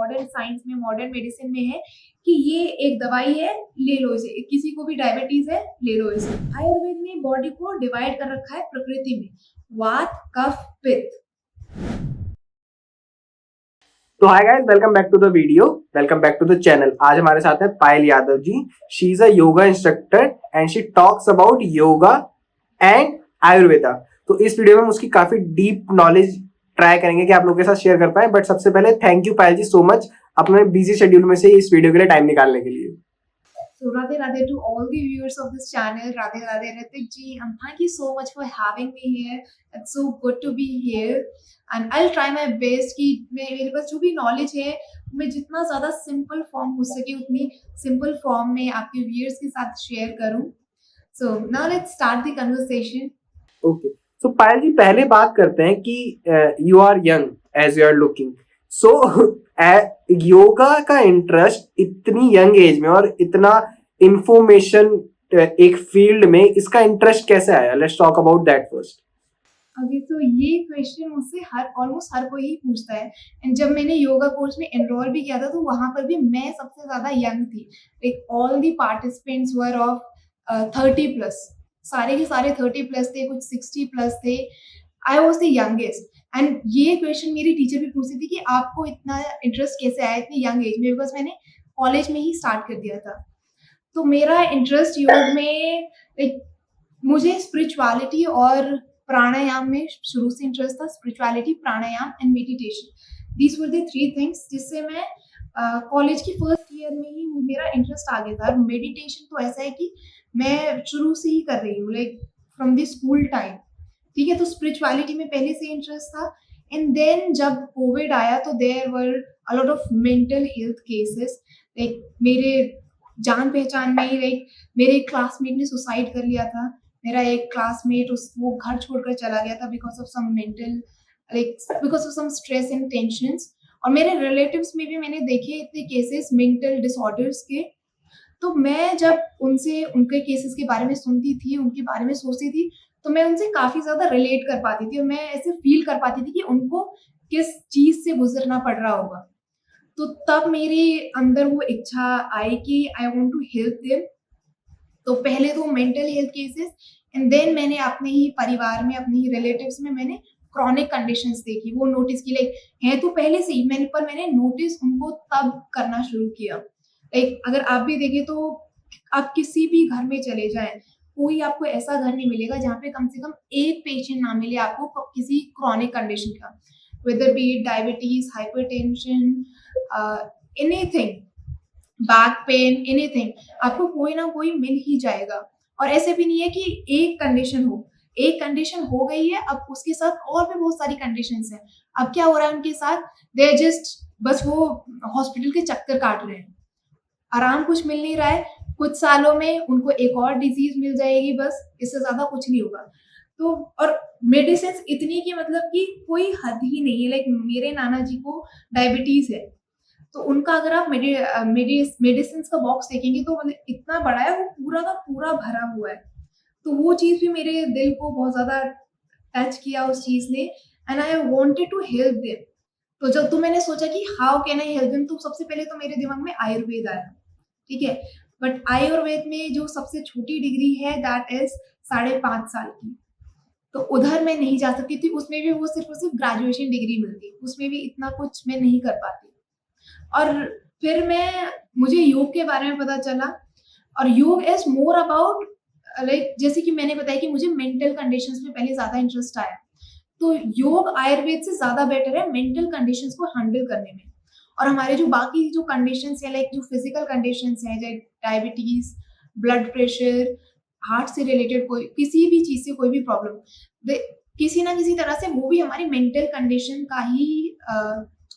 Modern science में, modern medicine में है कि ये एक दवाई है, ले लो इसे, किसी को भी डायबिटीज है ले लो इसे। आयुर्वेद ने बॉडी को डिवाइड कर रखा है प्रकृति में, वात, कफ, पित्त। तो hi guys, welcome back to the video, welcome back to the channel. आज हमारे साथ है Payal Yadav ji. She is a yoga instructor and she talks about yoga and Ayurveda. तो इस वीडियो में हम उसकी काफी डीप नॉलेज ट्राई करेंगे कि आप लोगों के साथ शेयर कर पाए। बट सबसे पहले thank you Payal ji so much अपने बिजी शेड्यूल में से इस वीडियो के लिए टाइम निकालने के लिए। So Radhe Radhe to all the viewers of this channel. Radhe Radhe Ritik ji, and thank you so much for having me here. It's so good to be here. And I'll try my best कि मेरे पास जो भी knowledge है मैं जितना ज़्यादा simple form हो सके उतनी simple form में आपके viewers के साथ share करूँ. So now let's start the conversation. Okay. So पायल जी पहले बात करते हैं कि you are young as you are looking. So yoga का इंटरेस्ट इतनी यंग एज में और इतना इंफॉर्मेशन एक फील्ड में, इसका इंटरेस्ट कैसे आया? Let's talk about that first. Okay, तो ये क्वेश्चन मुझसे ऑलमोस्ट हर कोई ही पूछता है। एंड जब मैंने योगा कोर्स में एनरोल भी किया था तो वहां पर भी मैं सबसे ज्यादा यंग थी। Like all the participants were of 30+। सारे के सारे 30+ थे, कुछ 60+ थे। I was the youngest. And ये क्वेश्चन मेरी टीचर भी पूछती थी कि आपको इतना इंटरेस्ट कैसे आया इतनी यंग एज में, बिकॉज मैंने कॉलेज में ही स्टार्ट कर दिया था। तो मेरा इंटरेस्ट योग में, लाइक मुझे स्पिरिचुअलिटी और प्राणायाम में शुरू से इंटरेस्ट था। Spirituality, pranayama and meditation, these were the 3 things जिससे मैं कॉलेज की फर्स्ट ईयर में ही मेरा इंटरेस्ट आ गया था। और मेडिटेशन तो ऐसा है कि मैं शुरू से ही कर रही हूँ, like from the school time. ठीक है, तो स्पिरिचुअलिटी में पहले से इंटरेस्ट था। एंड देन जब कोविड आया तो there were a lot of mental health cases. Like मेरे जान पहचान में ही, लाइक मेरे एक क्लासमेट ने सुसाइड कर लिया था। मेरा एक क्लासमेट वो घर छोड़कर चला गया था because of some mental, like because of some stress and tensions. और मेरे रिलेटिव्स में भी मैंने देखे इतने केसेस मेंटल डिसऑर्डर्स के। तो मैं जब उनसे उनके केसेस के बारे में सुनती थी, उनके बारे में सोचती थी, तो मैं उनसे काफ़ी ज़्यादा रिलेट कर पाती थी और मैं ऐसे फ़ील कर पाती थी कि उनको किस चीज़ से गुज़रना पड़ रहा होगा। तो तब मेरे अंदर वो इच्छा आई कि I want to help them. तो पहले तो mental health cases, and then मैंने अपने ही परिवार में, अपने ही रिलेटिव्स में मैंने क्रॉनिक कंडीशंस देखी, वो नोटिस की। लाइक है तो पहले से ही मैंने नोटिस उनको तब करना शुरू किया। लाइक अगर आप भी देखें तो आप किसी भी घर में चले जाएं, कोई आपको ऐसा घर नहीं मिलेगा जहाँ पे कम से कम एक पेशेंट ना मिले आपको किसी क्रॉनिक कंडीशन का, whether be it diabetes, hypertension, anything, back pain, anything, आपको कोई ना कोई मिल ही जाएगा। और ऐसे भी नहीं है कि एक कंडीशन हो, एक कंडीशन हो गई है, अब उसके साथ और भी बहुत सारी कंडीशंस हैं। अब क्या हो रहा है उनके साथ, दे जस्ट बस वो हॉस्पिटल के चक्कर काट रहे हैं, आराम कुछ मिल नहीं रहा है। कुछ सालों में उनको एक और डिजीज मिल जाएगी, बस इससे ज्यादा कुछ नहीं होगा। तो और मेडिसिन इतनी की मतलब कि कोई हद ही नहीं है। लाइक मेरे नाना जी को डायबिटीज है, तो उनका अगर आप मेडिसिन का बॉक्स देखेंगे तो मतलब इतना बड़ा है, वो पूरा का पूरा भरा हुआ है। तो वो चीज़ भी मेरे दिल को बहुत ज़्यादा टच किया उस चीज़ ने, and I wanted to help them. तो जब तो मैंने सोचा कि how can I help them, तो सबसे पहले तो मेरे दिमाग में आयुर्वेद आया। ठीक है, बट आयुर्वेद में जो सबसे छोटी डिग्री है दैट इज 5.5 साल की, तो उधर मैं नहीं जा सकती थी। उसमें भी वो सिर्फ और सिर्फ ग्रेजुएशन डिग्री मिलती, उसमें भी इतना कुछ मैं नहीं कर पाती। और फिर मुझे योग के बारे में पता चला, और योग इज मोर अबाउट, लाइक जैसे कि मैंने बताया कि मुझे मेंटल कंडीशंस में पहले ज़्यादा इंटरेस्ट आया, तो योग आयुर्वेद से ज़्यादा बेटर है मेंटल कंडीशंस को हैंडल करने में। और हमारे जो बाकी जो कंडीशंस हैं, लाइक जो फिजिकल कंडीशंस हैं, जैसे डायबिटीज़, ब्लड प्रेशर, हार्ट से रिलेटेड कोई किसी भी चीज़ से कोई भी प्रॉब्लम, किसी ना किसी तरह से वो भी हमारी मेंटल कंडीशन का ही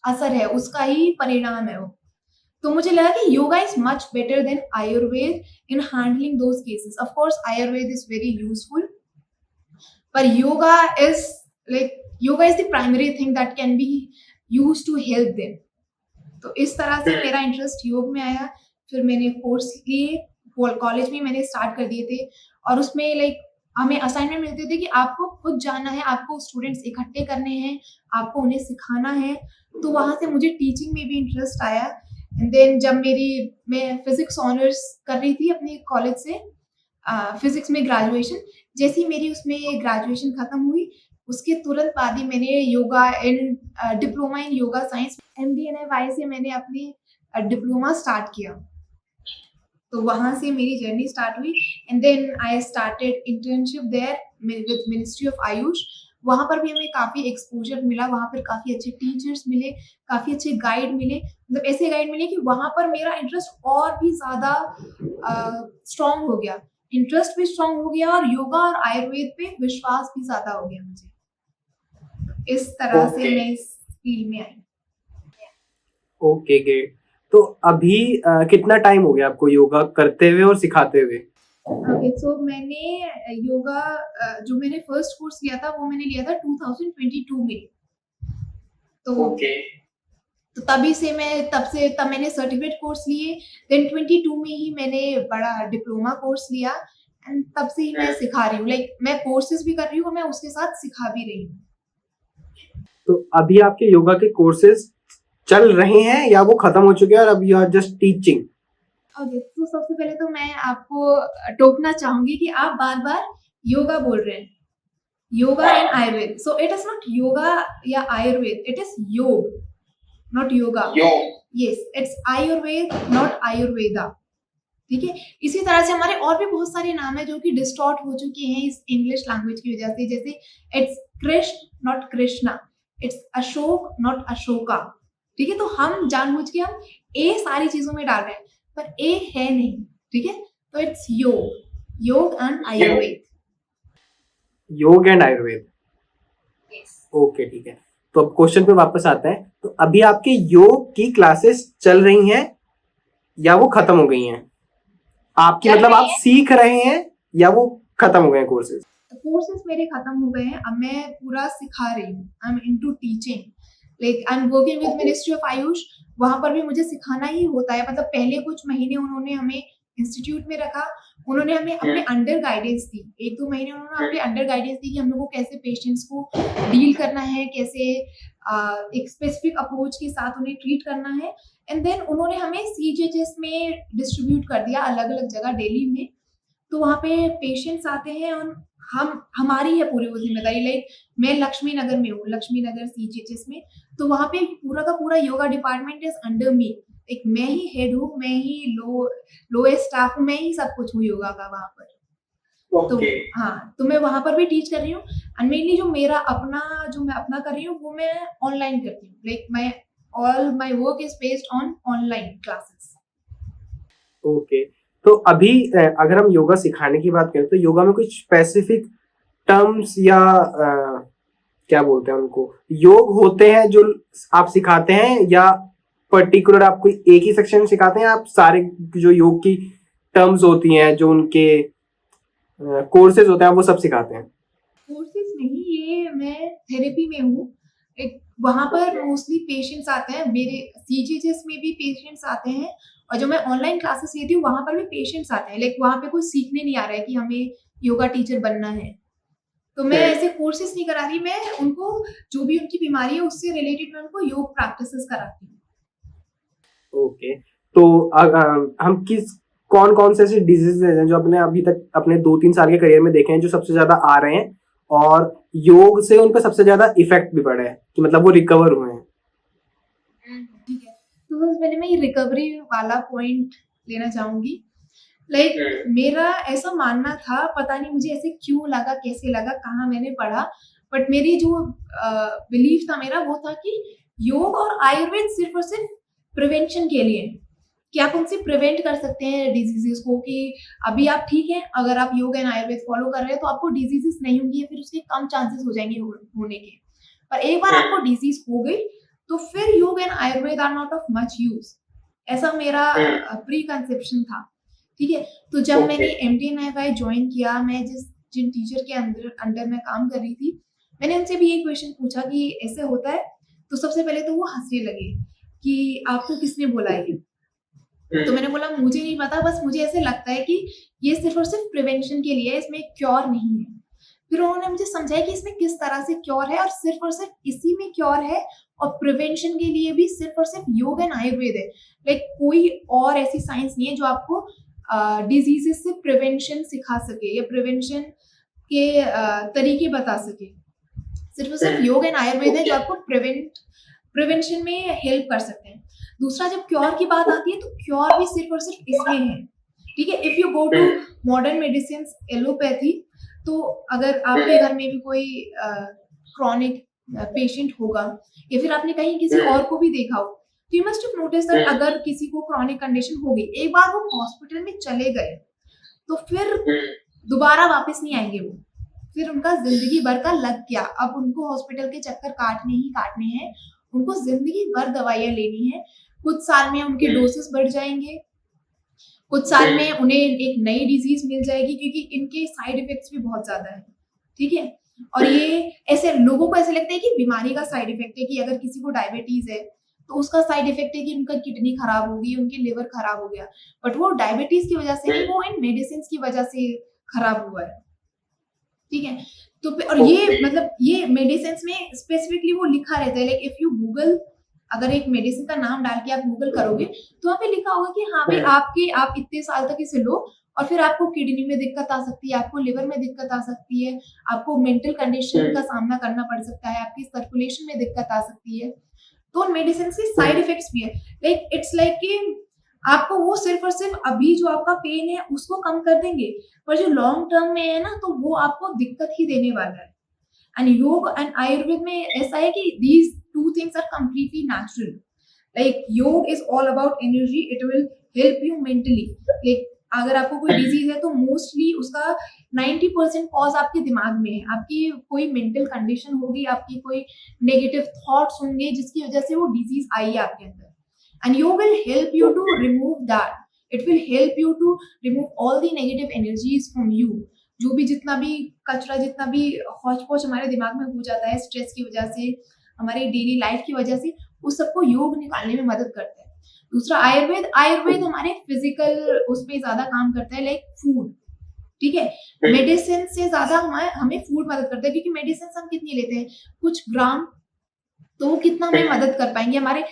असर है, उसका ही परिणाम है वो। तो मुझे लगा कि yoga is much better than Ayurveda in handling those cases. Of course Ayurveda is very useful, पर yoga is the primary thing that can be used to help them. तो इस तरह से मेरा इंटरेस्ट योग में आया। फिर मैंने कोर्स लिए, कॉलेज में मैंने स्टार्ट कर दिए थे, और उसमें लाइक हमें असाइनमेंट मिलते थे कि आपको खुद जाना है, आपको स्टूडेंट्स इकट्ठे करने हैं, आपको उन्हें सिखाना है। तो वहाँ से मुझे टीचिंग में भी इंटरेस्ट आया। एंड देन जब मैं फिज़िक्स ऑनर्स कर रही थी अपने कॉलेज से, फिज़िक्स में ग्रेजुएशन, जैसे ही मेरी उसमें ग्रेजुएशन खत्म हुई, उसके तुरंत बाद ही मैंने yoga and diploma in yoga science MDNFI से मैंने अपनी डिप्लोमा स्टार्ट किया। तो वहाँ से मेरी जर्नी स्टार्ट हुई and then I started internship there with ministry of Ayush. वहाँ पर भी हमें काफ़ी एक्सपोज़र मिला, वहाँ पर काफ़ी अच्छे टीचर्स मिले, काफ़ी अच्छे गाइड मिले। मतलब ऐसे गाइड मिले कि वहाँ पर मेरा इंटरेस्ट और भी ज़्यादा स्ट्रॉन्ग हो गया। इंटरेस्ट भी स्ट्रॉन्ग हो गया और योगा और आयुर्वेद पे विश्वास भी ज़्यादा हो गया मुझे। इस तरह से ओके मैं इस फ़ील्ड में आई। Okay great. तो अभी कितना टाइम हो गया आपको योगा करते हुए और सिखाते हुए? ओके, सो मैंने योगा जो मैंने फर्स्ट कोर्स लिया था वो मैंने लिया था 2022 में। तो ओके तो तब मैंने सर्टिफिकेट कोर्स लिए। देन 22 में ही मैंने बड़ा डिप्लोमा कोर्स लिया एंड तब से ही मैं सिखा रही हूँ। लाइक मैं कोर्सेज भी कर रही हूँ और मैं उसके साथ सिखा भी रही हूँ। तो अभी आपके योगा के कोर्सेज चल रहे हैं या वो खत्म हो चुके हैं और अब you are just teaching? Okay, तो सबसे पहले तो मैं आपको टोकना चाहूंगी कि आप बार-बार योगा बोल रहे हैं। Yoga and Ayurveda. So it is not yoga या आयुर्वेद, इट इज योग, not yoga. Yes, it's Ayurveda, not Ayurveda. ठीक है? इसी तरह से हमारे और भी बहुत सारे नाम हैं जो कि डिस्टॉर्ट हो चुके हैं इस इंग्लिश लैंग्वेज की वजह से। जैसे it's Krishna, not Krishna. It's Ashok, not Ashoka. ठीक है? तो हम जानबूझ के हम ए सारी चीज़ों में डाल रहे हैं, पर ए है नहीं। ठीक है? तो इट्स योग, योग एंड आयुर्वेद। योग एंड आयुर्वेद। यस। ओके ठीक है। तो अब क्वेश्चन पे वापस आते हैं। तो अभी आपके योग की क्लासेस चल रही हैं या वो खत्म हो गई हैं? आपकी चल मतलब रही आप हैं। सीख रहे हैं या वो खत्म हो गए कोर्सेज? कोर्सेज मेरे खत्म हो गए हैं, अब मैं पूरा सिखा रही हूँ। I am into teaching, like I am working with ministry of Ayush. वहाँ पर भी मुझे सिखाना ही होता है। मतलब पहले कुछ महीने उन्होंने हमें इंस्टीट्यूट में रखा, उन्होंने हमें अपने अंडर गाइडेंस दी। 1-2 महीने उन्होंने अपने अंडर गाइडेंस दी कि हम लोग को कैसे पेशेंट्स को डील करना है, कैसे एक स्पेसिफिक अप्रोच के साथ उन्हें ट्रीट करना है। एंड देन उन्होंने हमें CGHS में डिस्ट्रीब्यूट कर दिया अलग-अलग जगह दिल्ली में। तो वहाँ पे पेशेंट्स आते हैं और हमारी है पूरी वो ज़िम्मेदारी। लाइक मैं लक्ष्मी नगर में हूँ, लक्ष्मी नगर CGHS में। तो वहाँ पे पूरा का पूरा योगा डिपार्टमेंट इज़ अंडर मी। एक मैं ही हेड हूँ, मैं ही लोएस्ट स्टाफ हूँ, मैं ही सब कुछ हूँ योगा का वहाँ पर। तो ओके हाँ, तो मैं वहाँ पर भी टीच कर रही हूँ एंड मेनली जो मैं अपना कर रही हूँ वो मैं ऑनलाइन करती हूँ। Like all my work is based on online classes. Okay. तो अभी अगर हम योगा सिखाने की बात करें तो योगा में कुछ स्पेसिफिक टर्म्स या क्या बोलते हैं उनको, योग होते हैं जो आप सिखाते हैं या पर्टिकुलर आप कोई एक ही सेक्शन सिखाते हैं? आप सारे जो योग की टर्म्स होती हैं जो उनके कोर्सेज होते हैं वो सब सिखाते हैं? कोर्सेज नहीं, ये मैं थेरेपी में हूँ। एक वहाँ पर मोस्टली पेशेंट्स आते हैं, मेरे CGHS में भी पेशेंट्स आते हैं और जो मैं ऑनलाइन क्लासेस लेती हूँ वहाँ पर भी पेशेंट्स आते हैं। लाइक वहाँ पे कोई सीखने नहीं आ रहा है कि हमें योगा टीचर बनना है। तो मैं ऐसे कोर्सेज नहीं करा रही, मैं उनको जो भी उनकी बीमारी है उससे रिलेटेड मैं उनको योग प्रैक्टिसेस कराती हूँ। ओके। तो हम कौन कौन से ऐसे डिजीजेज हैं जो अपने अभी तक अपने 2-3 साल के करियर में देखे हैं जो सबसे ज्यादा आ रहे हैं और योग से उन पर सबसे ज्यादा इफेक्ट भी पड़ा है कि मतलब वो रिकवर हुए हैं? ठीक है। तो सबसे पहले मैं ये रिकवरी वाला पॉइंट लेना चाहूँगी। लाइक मेरा ऐसा मानना था, पता नहीं मुझे ऐसे क्यों लगा, कैसे लगा, कहाँ मैंने पढ़ा, बट मेरी जो बिलीफ था मेरा वो था कि योग और आयुर्वेद सिर्फ़ और सिर्फ़ प्रिवेंशन के लिए है, कि आप उनसे प्रिवेंट कर सकते हैं डिज़ीज़ेज़ को। कि अभी आप ठीक हैं, अगर आप योग एंड आयुर्वेद फ़ॉलो कर रहे हैं तो आपको डिज़ीज़ेज़ नहीं होंगी या फिर उसके कम चांसेस हो जाएँगे होने के। पर एक बार आपको डिज़ीज़ हो गई तो फिर yoga and Ayurveda are not of much use. ऐसा मेरा प्री कंसेप्शन था। ठीक है? तो जब मैंने MDNFI जॉइन किया, मैं जिन टीचर के अंडर मैं काम कर रही थी, मैंने उनसे भी ये क्वेश्चन पूछा कि ऐसे होता है? तो सबसे पहले तो वो हँसने लगे कि आपको किसने बोला ये? तो मैंने बोला मुझे नहीं पता, बस मुझे ऐसे लगता है कि ये सिर्फ और सिर्फ प्रिवेंशन के लिए है, इसमें क्योर नहीं है। फिर उन्होंने मुझे समझाया कि इसमें किस तरह से क्योर है, और सिर्फ इसी में क्योर है, और प्रिवेंशन के लिए भी सिर्फ और सिर्फ योग एंड आयुर्वेद है। लाइक कोई और ऐसी साइंस नहीं है जो आपको डिजीजेस से प्रिवेंशन सिखा सके या प्रिवेंशन के तरीके बता सके। सिर्फ और सिर्फ योग एंड आयुर्वेद है जो आपको प्रिवेंशन में हेल्प कर सकते हैं। दूसरा, जब क्योर की बात आती है तो क्योर भी सिर्फ और सिर्फ इसमें है, ठीक है। If you go to modern medicine, allopathy, तो अगर आपके घर में भी कोई क्रॉनिक पेशेंट होगा या फिर आपने कहीं किसी और को भी देखा हो, तो you must have notice that अगर किसी को क्रॉनिक कंडीशन हो गई, एक बार वो हॉस्पिटल में चले गए तो फिर दोबारा वापस नहीं आएंगे वो, फिर उनका जिंदगी भर का लग गया। अब उनको हॉस्पिटल के चक्कर काटने ही काटने हैं, उनको जिंदगी भर दवाइयां लेनी है। कुछ साल में उनके डोसेस बढ़ जाएंगे, कुछ साल में उन्हें एक नई डिजीज मिल जाएगी, क्योंकि इनके साइड इफेक्ट्स भी बहुत ज्यादा है, ठीक है। और ये ऐसे लोगों को ऐसे लगता है कि बीमारी का साइड इफेक्ट है, कि अगर किसी को डायबिटीज है तो उसका साइड इफेक्ट है कि उनका किडनी खराब होगी, उनकी लिवर खराब हो गया, बट वो डायबिटीज की वजह से नहीं, वो इन मेडिसिन की वजह से खराब हुआ है, ठीक है। तो और ये मतलब ये मेडिसिन में स्पेसिफिकली वो लिखा रहता है, लाइक इफ यू गूगल, अगर एक मेडिसिन का नाम डाल के आप गूगल करोगे तो वहाँ पे लिखा होगा कि हाँ भाई आप इतने साल तक इसे लो, और फिर आपको किडनी में दिक्कत आ सकती है, आपको लिवर में दिक्कत आ सकती है, आपको मेंटल कंडीशन का सामना करना पड़ सकता है, आपकी सर्कुलेशन में दिक्कत आ सकती है। तो मेडिसिन के साइड इफेक्ट्स भी है, लाइक इट्स लाइक कि आपको वो सिर्फ और सिर्फ अभी जो आपका पेन है उसको कम कर देंगे, पर जो लॉन्ग टर्म में है ना, तो वो आपको दिक्कत ही देने वाला है। एंड योग एंड आयुर्वेद में ऐसा है कि these two things are completely natural. Like योग is all about energy, it will help you mentally. Like अगर आपको कोई डिजीज है तो मोस्टली उसका 90% कॉज आपके दिमाग में है, आपकी कोई मेंटल कंडीशन होगी, आपकी कोई नेगेटिव थॉट्स होंगे जिसकी वजह से वो डिजीज आई है आपके अंदर, and yoga will help you to remove that, it will help you to remove all the negative energies from you. जो भी जितना भी कचरा, जितना भी हौच पौच हमारे दिमाग में हो जाता है स्ट्रेस की वजह से, हमारी डेली लाइफ की वजह से, उस सबको योग निकालने में मदद करता है। दूसरा, आयुर्वेद हमारे फिजिकल उसमें ज्यादा काम करता है, लाइक फूड, ठीक है। मेडिसिन से ज्यादा हमें फूड मदद करता है, क्योंकि मेडिसिन हम कितनी लेते हैं, कुछ ग्राम, तो वो कितना हमें मदद कर पाएंगे हमारे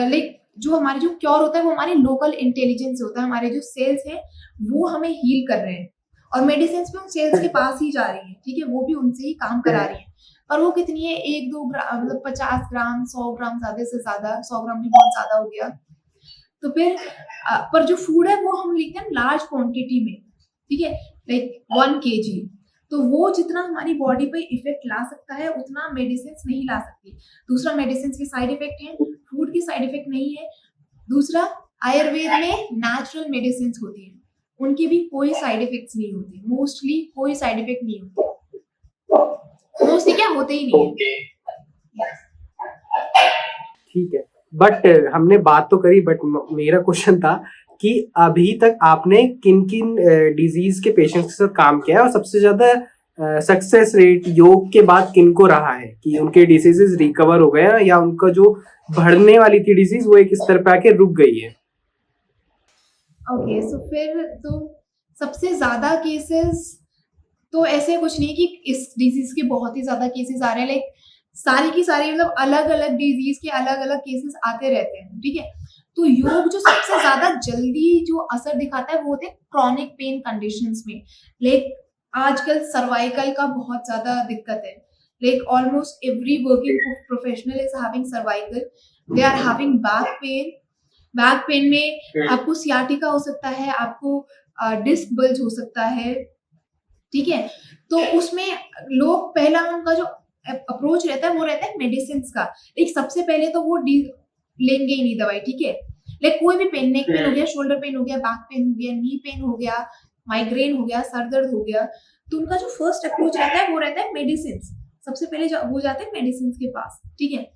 लाइक जो क्योर होता है वो हमारे लोकल इंटेलिजेंस से होता है, हमारे जो सेल्स है वो हमें हील कर रहे हैं, और मेडिसिन भी उन सेल्स के पास ही जा रही है, ठीक है, वो भी उनसे ही काम करा रही है, और वो कितनी है, 1-2 ग्राम, मतलब 50 ग्राम 100 ग्राम, ज्यादा से ज्यादा 100 ग्राम भी बहुत ज्यादा हो गया। तो फिर पर जो फूड है वो हम लेते हैं लार्ज क्वांटिटी में, ठीक है, लाइक 1 kg, तो वो जितना हमारी बॉडी पे इफेक्ट ला सकता है उतना मेडिसिन नहीं ला सकती। दूसरा, मेडिसिन के साइड इफेक्ट है, फूड की साइड इफेक्ट नहीं है। दूसरा, आयुर्वेद में नेचुरल मेडिसिन होती है, उनकी भी कोई साइड इफेक्ट्स नहीं होती, मोस्टली कोई साइड इफेक्ट नहीं होती, मोस्टली क्या होते ही नहीं है। ठीक है, बट हमने बात तो करी, बट मेरा क्वेश्चन था कि अभी तक आपने किन किन डिजीज के पेशेंट्स के साथ काम किया है, और सबसे ज्यादा सक्सेस रेट योग के बाद किनको रहा है कि उनके डिसीजेस रिकवर हो गए हैं, या उनका जो बढ़ने वाली थी डिजीज वो एक स्तर पे आके रुक गई है। ओके, सो फिर तो सबसे ज्यादा केसेस तो ऐसे कुछ नहीं कि इस डिजीज के बहुत ही ज्यादा केसेस आ रहे हैं, लाइक सारी की सारी मतलब अलग अलग डिजीज के अलग अलग केसेस आते रहते हैं, ठीक है। तो योग जो सबसे ज्यादा जल्दी जो असर दिखाता है वो होते हैं क्रॉनिक पेन कंडीशंस में, लाइक आजकल सर्वाइकल का बहुत ज्यादा दिक्कत है, like almost every working professional is having cervical, they are having back pain में आपको सियाटिका हो सकता है, आपको डिस्क बल्ज हो सकता है, ठीक है। तो उसमें लोग पहला उनका जो अप्रोच रहता है वो रहता है मेडिसिन का, एक सबसे पहले तो वो लेंगे ही नहीं दवाई, ठीक है। लाइक कोई भी पेन, नेक पेन हो गया, शोल्डर पेन हो गया, बैक पेन हो गया, नी पेन हो गया, माइग्रेन हो गया, सर दर्द हो गया, तो उनका जो फर्स्ट अप्रोच रहता है वो रहता है मेडिसिन, सबसे पहले वो जाते हैं मेडिसिन के पास, ठीक है।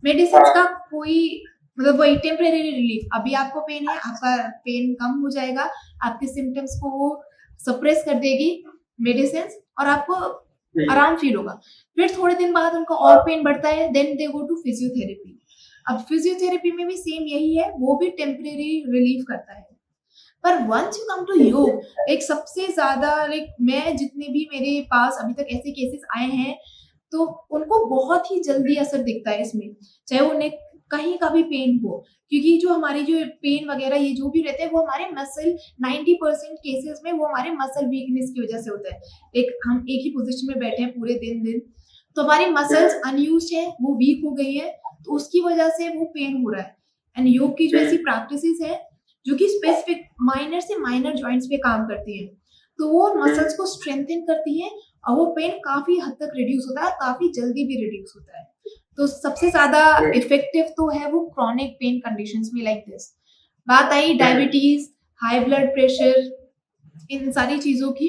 मेडिसिन का कोई मतलब वही टेम्परेरी रिलीफ, अभी आपको पेन है, आपका पेन कम हो जाएगा, आपके सिम्टम्स को वो सप्रेस कर देगी मेडिसिन, और आपको आराम फील होगा। फिर थोड़े दिन बाद उनका और पेन बढ़ता है, then they go to physiotherapy. अब फिजियोथेरेपी में भी सेम यही है, वो भी टेम्परेरी रिलीफ करता है। पर वंस यू कम टू योग, एक सबसे ज्यादा लाइक मैं जितने भी मेरे पास अभी तक ऐसे केसेस आए हैं, तो उनको बहुत ही जल्दी असर दिखता है इसमें, चाहे उन्हें कहीं का भी पेन हो, क्योंकि जो हमारी जो पेन वगैरह ये जो भी रहते हैं वो हमारे मसल 90% केसेस में वो हमारे मसल वीकनेस की वजह से होता है। एक हम एक ही पोजीशन में बैठे हैं पूरे दिन तो हमारी मसल्स अनयूज्ड है, वो वीक हो गई है, तो उसकी वजह से वो पेन हो रहा है। एंड योग की जो ऐसी प्रैक्टिसेस है जो कि स्पेसिफिक माइनर से माइनर जॉइंट्स पे काम करती है, तो वो मसल्स को स्ट्रेंथन करती है और वो पेन काफी हद तक रिड्यूस होता है, काफी जल्दी भी रिड्यूस होता है। तो सबसे ज्यादा इफेक्टिव तो है वो क्रॉनिक पेन कंडीशंस में लाइक दिस। बात आई डायबिटीज, हाई ब्लड प्रेशर, इन सारी चीजों की,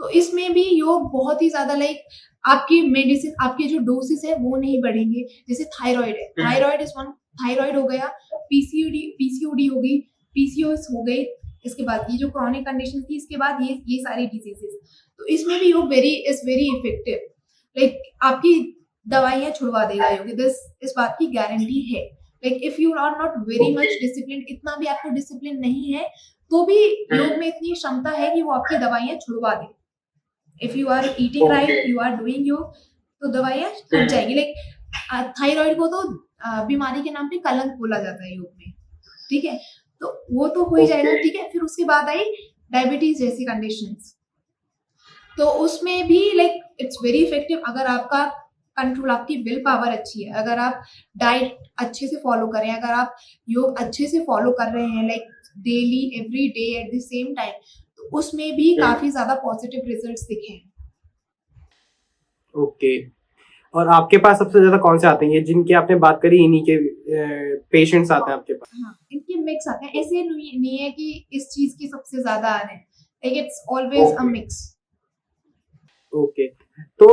तो इसमें भी योग बहुत ही ज्यादा लाइक आपकी मेडिसिन, आपके जो डोसेस है वो नहीं बढ़ेंगे। जैसे थायराइड है, थायराइड इज वन, थायराइड हो गया, पीसीओडी हो गई, पीसीओएस हो गई, इसके बाद ये जो क्रॉनिक कंडीशन थी, इसके बाद ये सारी डिजीजेस, तो इसमें भी योग वेरी इफेक्टिव। लाइक आपकी दवाइयां छुड़वा देगा योग, इस बात की गारंटी है। Like if you are not very much discipline, इतना भी आपको डिसिप्लिन नहीं है, तो भी योग में इतनी क्षमता है कि वो आपकी दवाइयां छुड़वा दे। If you are eating right, you are doing yoga, तो दवाइयां हट जाएगी। लाइक थायराइड को तो बीमारी के नाम पे कलंक बोला जाता है योग में, ठीक है, तो वो तो हो ही जाएगा, ठीक है। फिर उसके बाद आई डायबिटीज जैसी कंडीशंस, तो उसमें भी लाइक इट्स वेरी इफेक्टिव अगर आपका कंट्रोल, आपकी विल पावर अच्छी है, अगर आप डाइट अच्छे से फॉलो करें, अगर आप योग अच्छे से फॉलो कर रहे हैं like daily every day at the same time, तो उसमें भी काफी ज्यादा पॉजिटिव रिजल्ट्स दिखे हैं। ओके। और आपके पास सबसे ज्यादा कौन से आते हैं, ये जिनकी आपने बात करी इन्हीं के पेशेंट्स आते हैं आपके पास? हाँ, इनके मिक्स आते हैं, ऐसे नहीं है कि इस चीज की सबसे ज्यादा आ रहे हैं, like it's always a mix. Okay. तो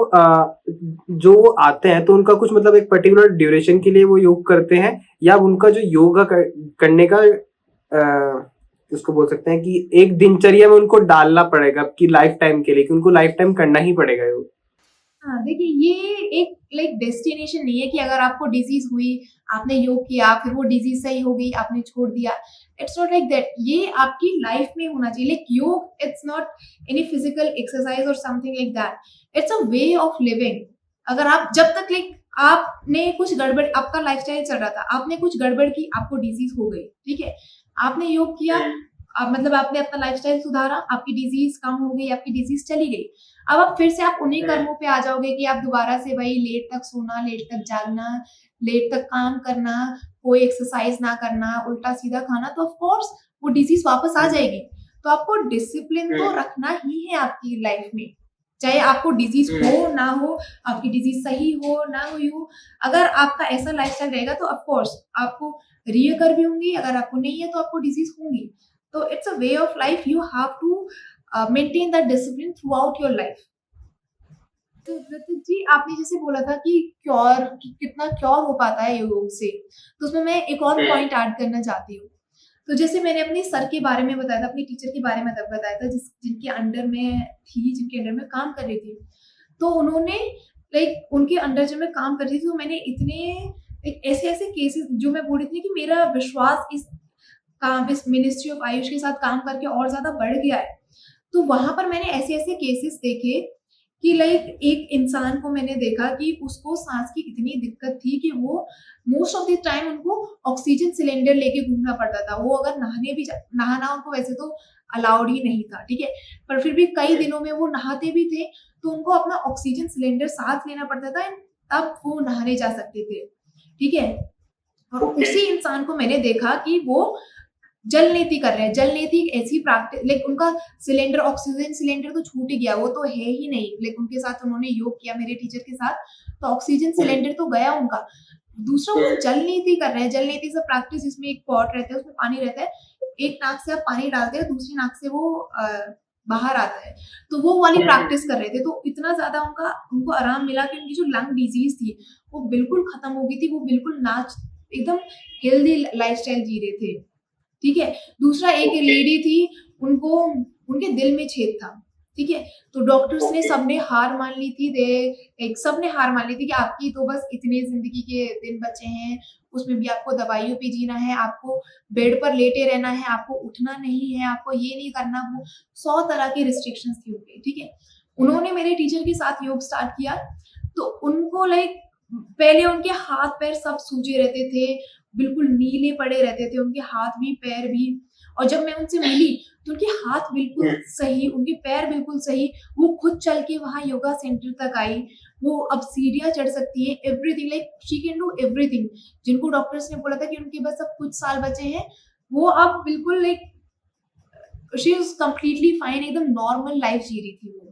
जो आते हैं तो उनका कुछ मतलब एक पर्टिकुलर ड्यूरेशन के लिए वो योग करते हैं, या उनका जो योगा करने का उसको बोल सकते हैं कि एक दिनचर्या में उनको डालना पड़ेगा कि लाइफ टाइम के लिए, कि उनको लाइफ टाइम करना ही पड़ेगा योग? हाँ, देखिए ये एक लाइक डेस्टिनेशन नहीं है कि अगर आपको डिजीज हुई, आपने योग किया, फिर वो डिजीज सही हो गई, आपने छोड़ दिया। इट्स नॉट लाइक दैट, ये आपकी लाइफ में होना चाहिए। Like yoga it's not any physical exercise और something like that, it's a way of living. अगर आप जब तक लाइक आपने कुछ गड़बड़, आपका लाइफस्टाइल चल रहा था, आपने कुछ गड़बड़ की, आपको डिजीज हो गई, ठीक है, आपने योग किया, मतलब आपने अपना लाइफस्टाइल सुधारा, आपकी डिजीज कम हो गई, आपकी डिजीज चली गई। अब आप फिर से आप उन्हीं कर्मों पे आ जाओगे कि आप दोबारा से वही लेट तक सोना, लेट तक जागना, लेट तक काम करना, कोई एक्सरसाइज ना करना, उल्टा सीधा खाना, तो ऑफ कोर्स वो डिजीज वापस आ जाएगी। तो आपको डिसिप्लिन तो रखना ही है आपकी लाइफ में, चाहे आपको डिजीज हो ना हो, आपकी डिजीज सही हो ना हुई हो। अगर आपका ऐसा लाइफस्टाइल रहेगा तो ऑफ कोर्स आपको रियकर भी होंगी, अगर आपको नहीं है तो आपको डिजीज होंगी। तो it's a way of life, you have to maintain that discipline throughout your life. तो ऋतिक जी, आपने जैसे बोला था कि कितना क्योर हो पाता है योग से, तो उसमें मैं एक और पॉइंट ऐड करना चाहती हूँ। तो जैसे मैंने अपने सर के बारे में बताया था, अपनी टीचर के बारे में तब बताया था, जिनके अंडर में थी, जिनके अंडर में काम कर रही थी, तो उन्होंने लाइक उनके अंडर जब मैं काम कर रही थी, तो मैंने इतने एक ऐसे केसेस, जो मैं बोल रही थी कि मेरा विश्वास इस मिनिस्ट्री ऑफ आयुष के साथ काम करके और ज्यादा बढ़ गया है। तो वहां पर मैंने ऐसे केसेस देखे कि लाइक एक इंसान को मैंने देखा कि उसको सांस की इतनी दिक्कत थी कि वो मोस्ट ऑफ द टाइम उनको ऑक्सीजन सिलेंडर लेके घूमना पड़ता था। वो अगर नहाना उनको वैसे तो अलाउड ही नहीं था, ठीक है, पर फिर भी कई दिनों में वो नहाते भी थे, तो उनको अपना ऑक्सीजन सिलेंडर साथ लेना पड़ता था, तब वो नहाने जा सकते थे, ठीक है। और उसी इंसान को मैंने देखा कि वो जल नीति कर रहे हैं। जल नीति एक ऐसी प्रैक्टिस, लाइक उनका सिलेंडर, ऑक्सीजन सिलेंडर तो छूट ही गया, वो तो है ही नहीं, लाइक उनके साथ उन्होंने योग किया मेरे टीचर के साथ, तो ऑक्सीजन सिलेंडर तो गया उनका। दूसरा वो जल नीति कर रहे हैं। जल नीति से प्रैक्टिस, जिसमें एक पॉट रहता है, उसमें पानी रहता है, एक नाक से आप पानी डालते हैं, दूसरी नाक से वो बाहर आता है, तो वो वाली प्रैक्टिस कर रहे थे। तो इतना ज्यादा उनको आराम मिला कि उनकी जो लंग डिजीज थी वो बिल्कुल खत्म हो गई थी, वो बिल्कुल एकदम हेल्दी लाइफस्टाइल जी रहे थे, ठीक है। दूसरा एक लेडी थी, उनको उनके दिल में छेद था, ठीक है। तो डॉक्टर्स ने सबने हार मान ली थी, सबने हार मान ली थी कि आपकी तो बस इतने जिंदगी के दिन बचे हैं, उसमें भी आपको दवाइयों पे जीना है, आपको बेड पर लेटे रहना है, आपको उठना नहीं है, आपको ये नहीं करना, वो 100 तरह की रिस्ट्रिक्शंस थी उनपे, ठीक है। उन्होंने मेरे टीचर के साथ योग स्टार्ट किया, तो उनको लाइक पहले उनके हाथ पैर सब सूजे रहते थे, बिल्कुल नीले पड़े रहते थे, उनके हाथ भी पैर भी। और जब मैं उनसे मिली तो उनके हाथ बिल्कुल सही, उनके पैर बिल्कुल सही, वो खुद चल के वहाँ योगा सेंटर तक आई, वो अब सीढ़ियाँ चढ़ सकती है, everything like she can do everything. जिनको डॉक्टर्स ने बोला था कि उनके बस अब कुछ साल बचे हैं, वो अब बिल्कुल like she is completely fine, एकदम नॉर्मल लाइफ जी रही थी वो।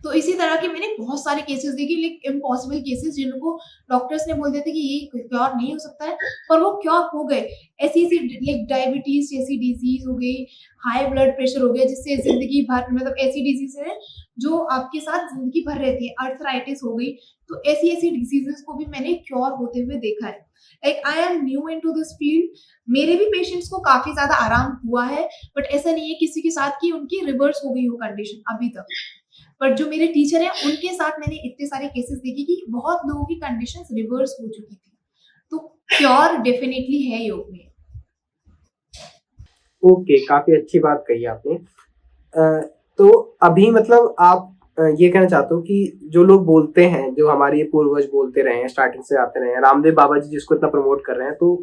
तो इसी तरह के मैंने बहुत सारे केसेस देखे, लाइक इम्पॉसिबल केसेस जिनको डॉक्टर्स ने बोल दिया था कि ये क्योर नहीं हो सकता है, पर वो क्योर हो गए। ऐसी ऐसी लाइक डायबिटीज जैसी डिजीज हो गई, हाई ब्लड प्रेशर हो गया, जिससे जिंदगी भर मतलब ऐसी डिजीज है जो आपके साथ जिंदगी भर रहती है, अर्थराइटिस हो गई। तो ऐसी ऐसी डिजीजेस को भी मैंने क्योर होते हुए देखा है। Like I am new in to this field, मेरे भी पेशेंट्स को काफी ज्यादा आराम हुआ है, बट ऐसा नहीं है किसी के साथ कि उनकी रिवर्स हो गई हो कंडीशन अभी तक। पर जो मेरे टीचर हैं उनके साथ मैंने इतने सारे केसेस देखे कि बहुत लोगों की कंडीशंस रिवर्स हो चुकी थी। तो क्योर डेफिनेटली है योग में। ओके, काफी अच्छी बात कही आपने। तो अभी मतलब आप ये कहना चाहते हो कि जो लोग बोलते हैं, जो हमारे ये पूर्वज बोलते रहे हैं, स्टार्टिंग से आते रहे हैं, रामदेव बाबा जी जिसको इतना प्रमोट कर रहे हैं, तो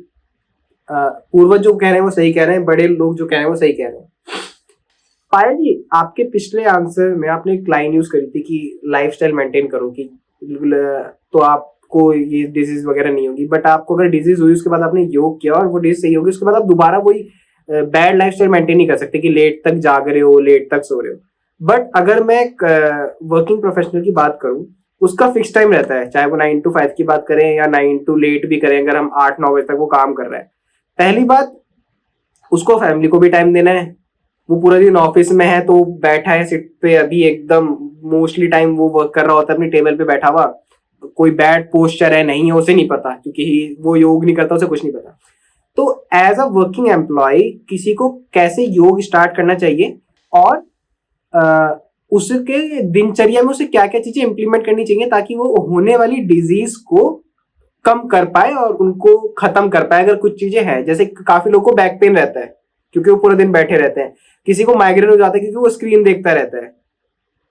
पूर्वज जो कह रहे हैं वो सही कह रहे हैं, बड़े लोग जो कह रहे हैं वो सही कह रहे हैं। पायल जी, आपके पिछले आंसर में आपने एक लाइन यूज करी थी कि लाइफस्टाइल मेंटेन करो, कि बिल्कुल तो आपको ये डिजीज वगैरह नहीं होगी, बट आपको अगर डिजीज हुई उसके बाद आपने योग किया और वो डिजीज सही होगी, उसके बाद आप दोबारा वही बैड लाइफस्टाइल मेंटेन नहीं कर सकते कि लेट तक जाग रहे हो, लेट तक सो रहे हो। बट अगर मैं वर्किंग प्रोफेशनल की बात करूं, उसका फिक्स टाइम रहता है, चाहे वो 9 to 5 की बात करें या 9 to लेट भी करें, अगर हम 8-9 बजे तक वो काम कर रहा है। पहली बात, उसको फैमिली को भी टाइम देना है, वो पूरा दिन ऑफिस में है तो बैठा है सीट पे, अभी एकदम मोस्टली टाइम वो वर्क कर रहा होता है अपनी टेबल पे बैठा हुआ, कोई बैड पोस्चर है नहीं है उसे नहीं पता, क्योंकि वो योग नहीं करता, उसे कुछ नहीं पता। तो एज अ वर्किंग एम्प्लॉय किसी को कैसे योग स्टार्ट करना चाहिए, और उसके दिनचर्या में उसे क्या क्या चीजें इंप्लीमेंट करनी चाहिए ताकि वो होने वाली डिजीज को कम कर पाए और उनको खत्म कर पाए। अगर कुछ चीजें हैं, जैसे काफी लोगों को बैक पेन रहता है क्योंकि वो पूरा दिन बैठे रहते हैं, किसी को माइग्रेन हो जाता है क्योंकि वो स्क्रीन देखता रहता है,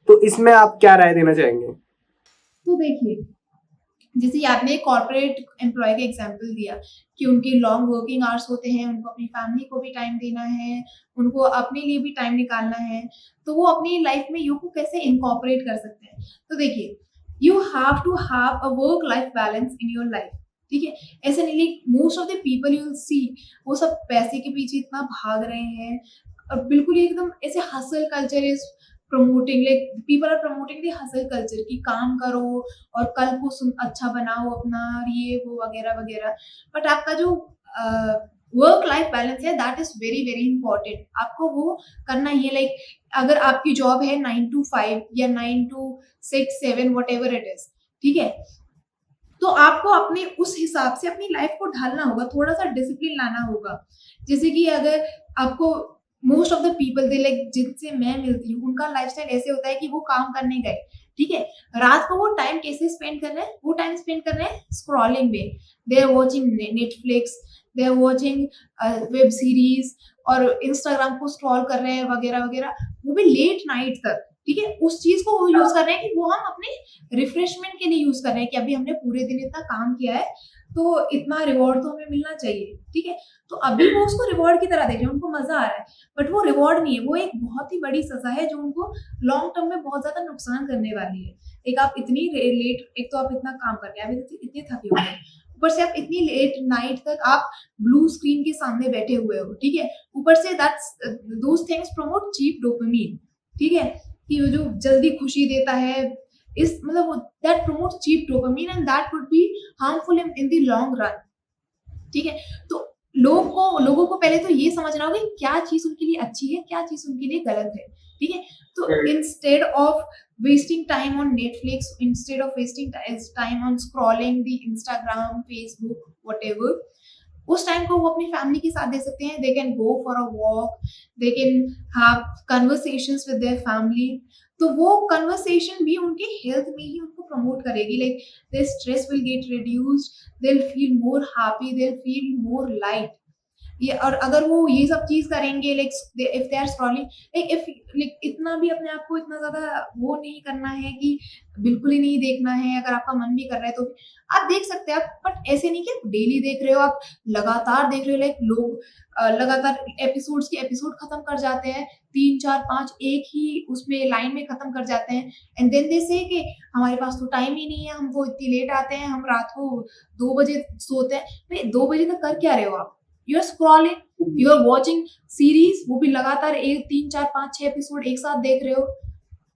तो इसमें आप क्या राय देना चाहेंगे? तो देखिए, जैसे आपने कॉर्पोरेट एम्प्लॉय का एग्जांपल दिया कि उनके लॉन्ग वर्किंग आवर्स होते हैं, उनको अपनी फैमिली को भी टाइम देना है, उनको अपने लिए भी टाइम निकालना है, तो वो अपनी लाइफ में योग को कैसे इनकॉर्पोरेट कर सकते हैं। तो देखिए, you have to have a work life balance in your life, ठीक है। ऐसे नहीं, like most of the people you will see, वो सब पैसे के पीछे इतना भाग रहे हैं, और बिल्कुल ही एकदम ऐसे hustle culture is promoting, like people are promoting the hustle culture कि काम करो और कल को अच्छा बनाओ अपना, और ये वो वगैरह वगैरह। बट आपका जो वर्क लाइफ बैलेंस है that is very very important, आपको वो करना ही है। लाइक अगर आपकी जॉब है 9 to 5 या 9 to 6 7 what ever it is, ठीक है, तो आपको अपने उस हिसाब से अपनी लाइफ को ढालना होगा, थोड़ा सा डिसिप्लिन लाना होगा। जैसे कि अगर आपको most of the people they like जिनसे मैं मिलती हूँ, उनका लाइफस्टाइल ऐसे होता है कि वो काम करने गए, ठीक है, रात को वो टाइम कैसे स्पेंड कर रहे हैं, वो टाइम स्पेंड कर रहे हैं स्क्रॉलिंग में, they are watching Netflix, they are watching web series, और इंस्टाग्राम को स्क्रॉल कर रहे हैं वगैरह वगैरह, वो भी लेट नाइट तक, ठीक है। उस चीज को वो यूज कर रहे हैं कि वो हम अपने रिफ्रेशमेंट के लिए यूज कर रहे हैं कि अभी हमने पूरे दिन इतना काम किया है तो इतना रिवॉर्ड तो हमें मिलना चाहिए, ठीक है। तो अभी वो उसको रिवॉर्ड की तरह देख रहे हैं, उनको मजा आ रहा है, बट वो रिवॉर्ड नहीं है, वो एक बहुत ही बड़ी सजा है जो उनको लॉन्ग टर्म में बहुत ज्यादा नुकसान करने वाली है। एक आप इतनी लेट, एक तो आप इतना काम कर रहे हैं, आप इतने थके हुए हैं, ऊपर से आप इतनी लेट नाइट तक आप ब्लू स्क्रीन के सामने बैठे हुए हो, ठीक है। ऊपर से that's those things promote cheap dopamine, ठीक है, कि वो जो जल्दी खुशी देता है, इस मतलब that promote cheap dopamine and that would be harmful in the long run, ठीक है। तो लोगों को पहले तो ये समझना होगा कि क्या चीज उनके लिए अच्छी है, क्या चीज उनके लिए गलत है, ठीक है। तो instead of wasting time on Netflix, instead of wasting time on scrolling the Instagram, Facebook, whatever, उस टाइम को वो अपनी फैमिली के साथ दे सकते हैं. They can go for a walk, they can have conversations with their family. तो वो कन्वर्सेशन भी उनके हेल्थ में ही उनको प्रमोट करेगी. Like their stress will get reduced, they'll feel more happy, they'll feel more light. ये और अगर वो ये सब चीज करेंगे, like if they are scrolling, like if like इतना भी अपने आप को इतना ज्यादा वो नहीं करना है कि बिल्कुल ही नहीं देखना है. अगर आपका मन भी कर रहा है तो आप देख सकते हैं आप, बट ऐसे नहीं कि डेली देख रहे हो, आप लगातार देख रहे हो. लाइक लोग लगातार एपिसोड्स के एपिसोड खत्म कर जाते हैं, 3 4 5 एक ही उसमें लाइन में खत्म कर जाते हैं. एंड देन दे से कि हमारे पास तो टाइम ही नहीं है, हम वो इतनी लेट आते हैं, हम रात को 2 बजे सोते हैं. भाई 2 बजे तक कर क्या रहे हो आप? You are scrolling, you are watching series, वो भी लगातार 1 3 4 5 6 एपिसोड एक साथ देख रहे हो.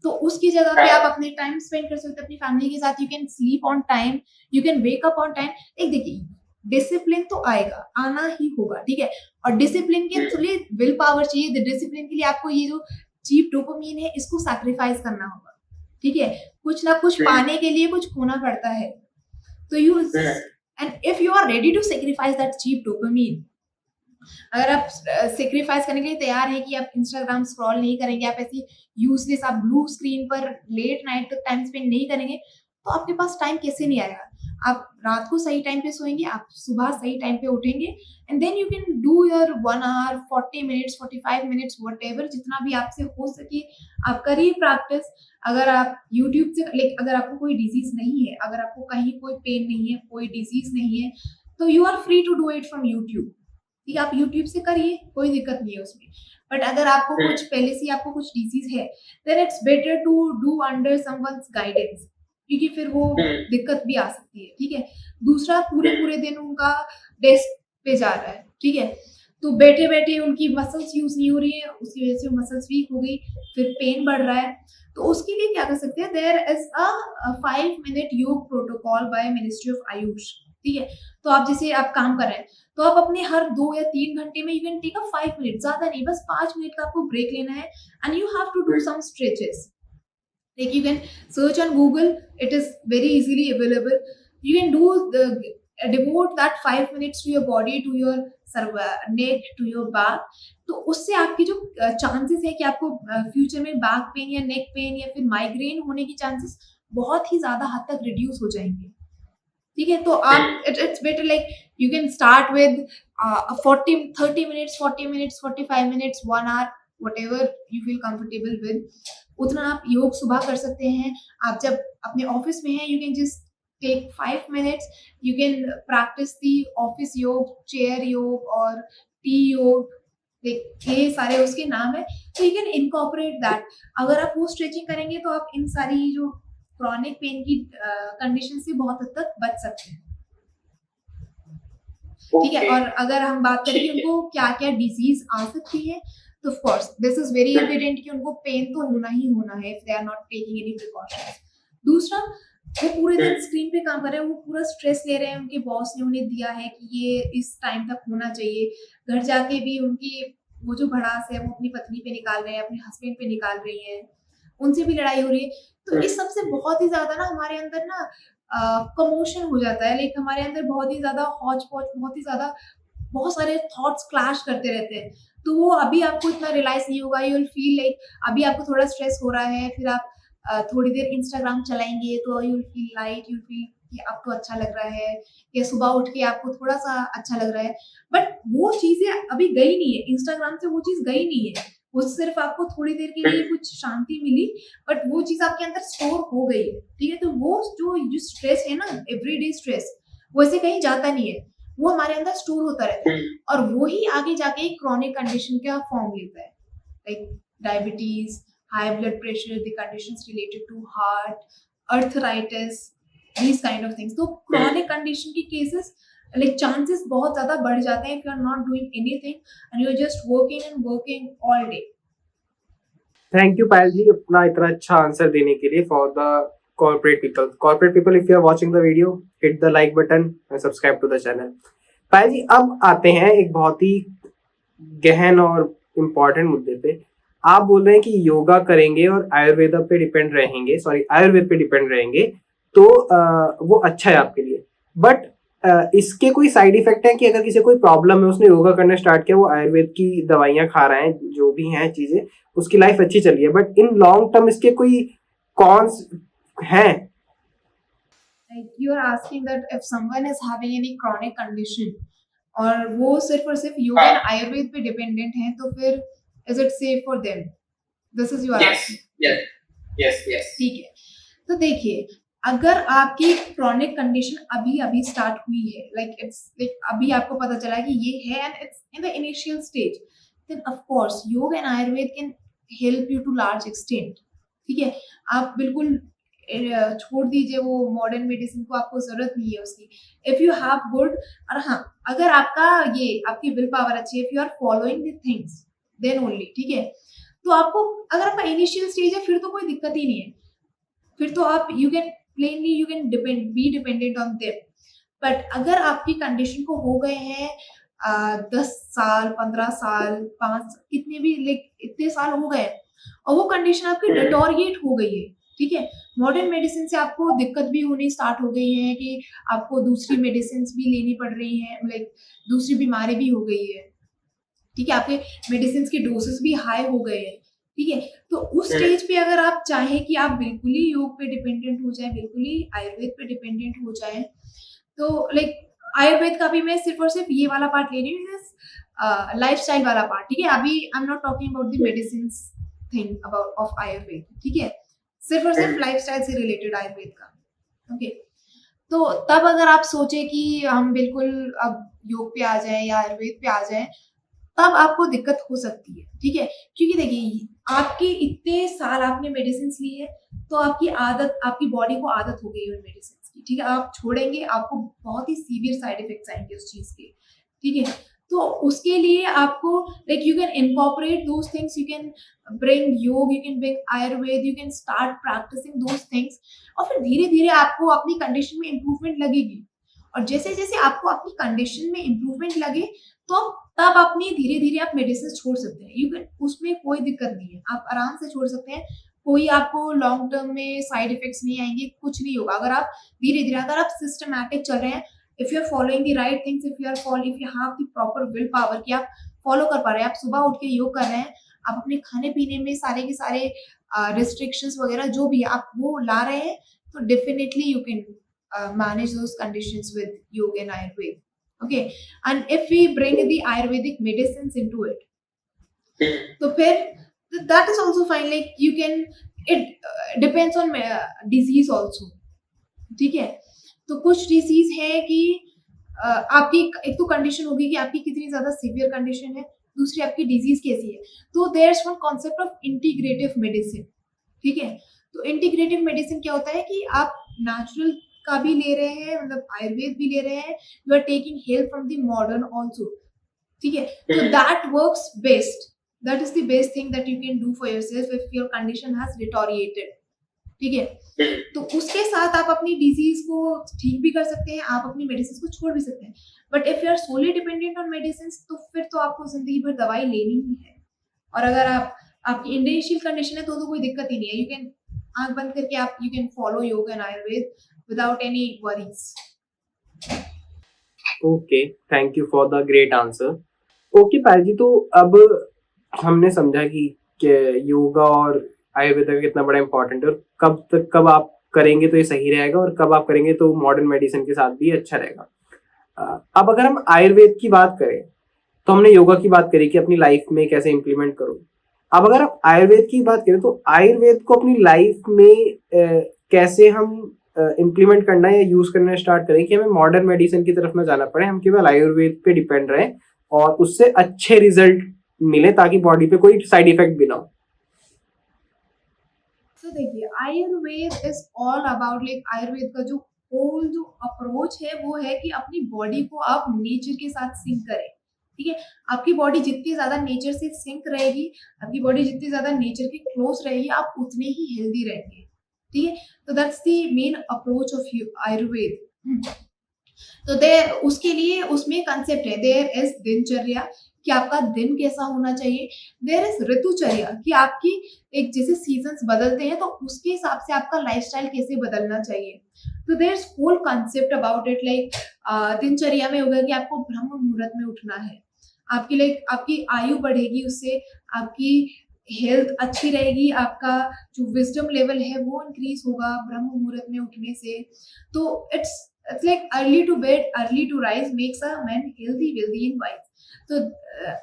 तो उसकी जगह पे आप अपने टाइम स्पेंड कर सकते हो अपनी फैमिली के साथ. You can sleep on time, you can wake up on time. एक देखिए, डिसिप्लिन तो आएगा, आना ही होगा, ठीक है. और डिसिप्लिन के लिए विल पावर चाहिए. डिसिप्लिन के लिए आपको ये जो चीप डोपामीन है इसको सैक्रिफाइस करना होगा, ठीक है. कुछ ना कुछ पाने के लिए कुछ खोना पड़ता है. तो you and if you are ready to sacrifice that cheap dopamine, अगर आप सेक्रीफाइस करने के लिए तैयार हैं कि आप इंस्टाग्राम स्क्रॉल नहीं करेंगे, आप ऐसी यूजलेस आप ब्लू स्क्रीन पर लेट नाइट तक टाइम स्पेंड नहीं करेंगे, तो आपके पास टाइम कैसे नहीं आएगा. आप रात को सही टाइम पे सोएंगे, आप सुबह सही टाइम पे उठेंगे, and then you can do your 1 hour 40 minutes 45 minutes what जितना भी आपसे हो सके आप करिए प्रैक्टिस. अगर आप यूट्यूब से लाइक अगर आपको कोई डिजीज नहीं है, अगर आपको कहीं कोई पेन नहीं है, कोई डिजीज नहीं है, तो you are free to do it from YouTube. ठीक है, आप यूट्यूब से करिए, कोई दिक्कत नहीं है उसमें. बट अगर आपको कुछ पहले से आपको कुछ डिजीज है, then it's better to do under someone's guidance, क्योंकि फिर वो दिक्कत भी आ सकती है, ठीक है. दूसरा, पूरे दिन उनका डेस्क पे जा रहा है, ठीक है, तो बैठे बैठे उनकी मसल्स यूज नहीं हो रही है, उसकी वजह से मसल्स वीक हो गई, फिर पेन बढ़ रहा है. तो उसके लिए क्या कर सकते हैं, देयर इज अ 5 मिनट योग protocol by ministry of Ayush, ठीक है. तो आप जैसे आप काम कर रहे हैं, तो आप अपने हर 2 या 3 घंटे में you can take a 5 minute, ज्यादा नहीं, बस 5 मिनट का आपको ब्रेक लेना है. And you have to do some stretches. Like you can search on Google, it is very easily available. You can devote that 5 minutes to your body, to your neck, to your back. तो उससे आपकी जो chances है कि आपको future में back pain या neck pain या फिर माइग्रेन होने की चांसेस बहुत ही ज्यादा हद तक रिड्यूस हो जाएंगे, ठीक है. तो आप it's better like you can start with 30 minutes 40 minutes 45 minutes 1 hour, whatever you feel comfortable with. उतना आप योग सुबह कर सकते हैं. आप जब अपने ऑफिस में हैं, you can just take 5 minutes, you can practice the office yoga, chair yoga और टी योग, ये सारे उसके नाम है. तो यू कैन इनकॉर्पोरेट दैट. अगर आप वो स्ट्रेचिंग करेंगे तो आप इन सारी जो क्रॉनिक पेन की कंडीशन से बहुत हद तक बच सकते हैं, ठीक है. और अगर हम बात करें कि उनको क्या क्या डिजीज आ सकती है, तो of course this is very evident कि उनको पेन तो होना ही होना है if they are not taking any precautions. दूसरा, वो पूरे दिन स्क्रीन पे काम कर रहे हैं, वो पूरा स्ट्रेस ले रहे हैं, उनके बॉस ने उन्हें दिया है कि ये इस टाइम तक होना चाहिए. घर जाके भी उनकी वो जो भड़ास है वो अपनी पत्नी पे निकाल रहे हैं, अपने हस्बैंड पे निकाल रही हैं, उनसे भी लड़ाई हो रही है. तो इस सबसे बहुत ही ज्यादा ना हमारे अंदर ना कमोशन हो जाता है. लाइक हमारे अंदर बहुत ही ज्यादा हौच पौच, बहुत ही ज्यादा बहुत सारे थॉट्स क्लैश करते रहते हैं. तो वो अभी आपको इतना रियलाइज नहीं होगा. यू विल फील लाइक अभी आपको थोड़ा स्ट्रेस हो रहा है, फिर आप थोड़ी देर इंस्टाग्राम चलाएंगे तो you will feel light, you feel कि आपको अच्छा लग रहा है, या सुबह उठ के आपको थोड़ा सा अच्छा लग रहा है. बट वो चीजें अभी गई नहीं है, इंस्टाग्राम से वो चीज गई नहीं है. वो सिर्फ आपको थोड़ी देर के लिए कुछ शांति मिली, बट वो चीज आपके अंदर स्टोर हो गई है, ठीक है. तो वो जो स्ट्रेस है ना, एवरीडे स्ट्रेस, वैसे कहीं जाता नहीं है, वो हमारे अंदर स्टोर होता रहता है. और वो ही आगे जाके एक क्रॉनिक कंडीशन का फॉर्म लेता है, like diabetes, high blood pressure, the conditions related to heart, arthritis, these kind of things. तो क्रॉनिक कंडीशन की केसेस लाइक चांसेस बहुत ज्यादा बढ़ जाते हैं if you are not doing anything and you are just working all day. Thank you Payal ji अपना इतना अच्छा आंसर देने के लिए. For the corporate people, if you are watching the video, hit the like button and subscribe to the channel. पायल जी, अब आते हैं एक बहुत ही गहन और इम्पोर्टेंट मुद्दे पे. आप बोल रहे हैं कि योगा करेंगे और आयुर्वेद पे डिपेंड रहेंगे तो वो अच्छा है आपके लिए. बट इसके कोई साइड इफेक्ट है कि अगर किसी को कोई प्रॉब्लम है, उसने योगा करना स्टार्ट किया, वो आयुर्वेद की दवाइयां खा रहा है, जो भी हैं चीजें, उसकी लाइफ अच्छी चल रही है, बट इन लॉन्ग टर्म इसके कोई कॉन्स हैं? Like you are asking that if someone is having any chronic condition और वो सिर्फ और सिर्फ योगा एंड आयुर्वेद पे डिपेंडेंट हैं, तो फिर is it safe for them? This is your Yes, asking. yes, yes, yes. ठीक है, तो देखिए, अगर आपकी क्रोनिक कंडीशन अभी अभी स्टार्ट हुई है, लाइक इट्स लाइक अभी आपको पता चला कि ये है and it's in the initial stage, then of course yoga and Ayurveda can help you to large extent. ठीक है, आप बिल्कुल छोड़ दीजिए वो मॉडर्न मेडिसिन को, आपको जरूरत नहीं है उसकी। इफ यू हैव गुड, और हाँ, अगर आपका ये आपकी विल पावर अच्छी है, if you are following the things then only, ठीक है, तो आपको, अगर आपका इनिशियल स्टेज है, फिर तो कोई दिक्कत ही नहीं है, फिर तो आप you can plainly you can be dependent on them. But अगर आपकी कंडीशन को हो गए हैं 10 साल, 15 साल, 5, कितने भी, लाइक इतने साल हो गए और वो कंडीशन आपकी डिटोरिएट हो गई है, ठीक है, मॉडर्न मेडिसिन से आपको दिक्कत भी होनी स्टार्ट हो गई है कि आपको दूसरी मेडिसिन भी लेनी पड़ रही है, लाइक दूसरी बीमारी भी हो गई है, ठीक है, आपके मेडिसिन के डोसेस भी हाई हो गए हैं, ठीक है, तो उस स्टेज पे अगर आप चाहें कि आप बिल्कुल ही योग पे डिपेंडेंट हो जाए, बिल्कुल ही आयुर्वेद पे डिपेंडेंट हो जाए, तो लाइक आयुर्वेद का भी मैं सिर्फ और सिर्फ ये वाला पार्ट ले रही हूँ, लाइफस्टाइल वाला पार्ट, ठीक है, अभी I am not talking about the medicine thing about of Ayurveda, ठीक है, सिर्फ और सिर्फ लाइफस्टाइल से रिलेटेड आयुर्वेद का, ओके। तो तब अगर आप सोचे कि हम बिल्कुल अब योग पे आ जाएं या आयुर्वेद पे आ जाएं, तब आपको दिक्कत हो सकती है, ठीक है, क्योंकि देखिए, आपके इतने साल आपने मेडिसिन ली है, तो आपकी आदत, आपकी बॉडी को आदत हो गई है उन मेडिसिन की, ठीक है, आप छोड़ेंगे, आपको बहुत ही सीवियर साइड इफेक्ट्स आएंगे उस चीज के, ठीक है, तो उसके लिए आपको, like you can incorporate those things, you can bring yoga, you can bring Ayurveda, you can start practicing those things, और फिर धीरे धीरे आपको अपनी कंडीशन में इम्प्रूवमेंट लगेगी, और जैसे जैसे आपको अपनी कंडीशन में इम्प्रूवमेंट लगे, तो तब अपनी धीरे धीरे आप मेडिसिन छोड़ सकते हैं, यू कैन, उसमें कोई दिक्कत नहीं है, आप आराम से छोड़ सकते हैं, कोई आपको लॉन्ग टर्म में साइड इफेक्ट्स नहीं आएंगे, कुछ नहीं होगा, अगर आप धीरे धीरे, अगर आप सिस्टमैटिक चल रहे हैं, if you are following the right things, if you have the proper will power कि आप फॉलो कर पा रहे हैं, आप सुबह उठ के योग कर रहे हैं, आप अपने खाने पीने में सारे के सारे रिस्ट्रिक्शंस वगैरह जो भी आप वो ला रहे हैं, तो definitely you can manage those conditions with yoga and ayurveda, okay, and if we bring the ayurvedic medicines into it, तो फिर that is also fine, like you can, it depends on disease also, ठीक है, तो कुछ disease है कि आपकी एक तो कंडीशन होगी कि आपकी कितनी ज्यादा सीवियर कंडीशन है, दूसरी आपकी डिजीज कैसी है, तो there is one concept of integrative medicine, ठीक है, तो इंटीग्रेटिव मेडिसिन क्या होता है कि आप नेचुरल का भी ले रहे हैं, मतलब आयुर्वेद भी ले रहे हैं, you are taking help from the modern also, ठीक है, तो that works best, that is the best thing that you can do for yourself if your condition has deteriorated, ठीक है, तो उसके साथ आप अपनी डिजीज को ठीक भी कर सकते हैं, आप अपनी मेडिसिन को छोड़ भी सकते हैं, but if you are solely dependent on medicine, तो फिर तो आपको जिंदगी भर दवाई लेनी ही है, और अगर आपकी इनिशियल कंडीशन है, तो कोई दिक्कत ही नहीं है, यू कैन आंख बंद करके आप you can follow yoga and Ayurveda without any worries. Okay, thank you for the great answer. Okay Payal ji, तो अब हमने समझा कि योगा और आयुर्वेदा का कितना बड़ा इंपॉर्टेंट है, और कब आप करेंगे तो ये सही रहेगा, और कब आप करेंगे तो मॉडर्न मेडिसिन के साथ भी अच्छा रहेगा। अब अगर हम आयुर्वेद की बात करें, तो हमने योगा की बात करी कि अपनी लाइफ में कैसे इम्प्लीमेंट करो। अब अगर आप आयुर्वेद की बात करें, तो आयुर्वेद को अपनी लाइफ में कैसे हम इम्प्लीमेंट करना या यूज करना स्टार्ट करें कि हमें मॉडर्न मेडिसिन की तरफ ना जाना पड़े, हम केवल आयुर्वेद पे डिपेंड रहें और उससे अच्छे रिजल्ट मिले, ताकि बॉडी पे कोई साइड इफेक्ट भी ना हो। तो देखिए, Ayurveda is all about, like Ayurveda का जो होल जो अप्रोच है, वो है कि अपनी बॉडी को आप नेचर के साथ सिंक करें, ठीक है, आपकी बॉडी जितनी ज्यादा नेचर से सिंक रहेगी, आपकी बॉडी जितनी ज्यादा नेचर के क्लोज रहेगी, आप उतने ही हेल्दी रहेंगे, ठीक है, तो that's the main approach of Ayurveda. तो उसके लिए उसमें कंसेप्ट है, देयर इज दिनचर्या, कि आपका दिन कैसा होना चाहिए। देयर इज ऋतुचर्या कि आपकी एक जैसे सीजन्स बदलते हैं तो उसके हिसाब से आपका लाइफस्टाइल कैसे बदलना चाहिए। तो there is whole concept about it like दिनचर्या में होगा कि आपको ब्रह्म मुहूर्त में उठना है। आपकी लाइक आपकी आयु बढ़ेगी उससे, आपकी हेल्थ अच्छी रहेगी, आपका जो विज़डम लेवल है वो इंक्रीज़ होगा ब्रह्म मुहूर्त में उठने से। तो it's like early to bed, early to rise makes a man healthy, wealthy and wise. तो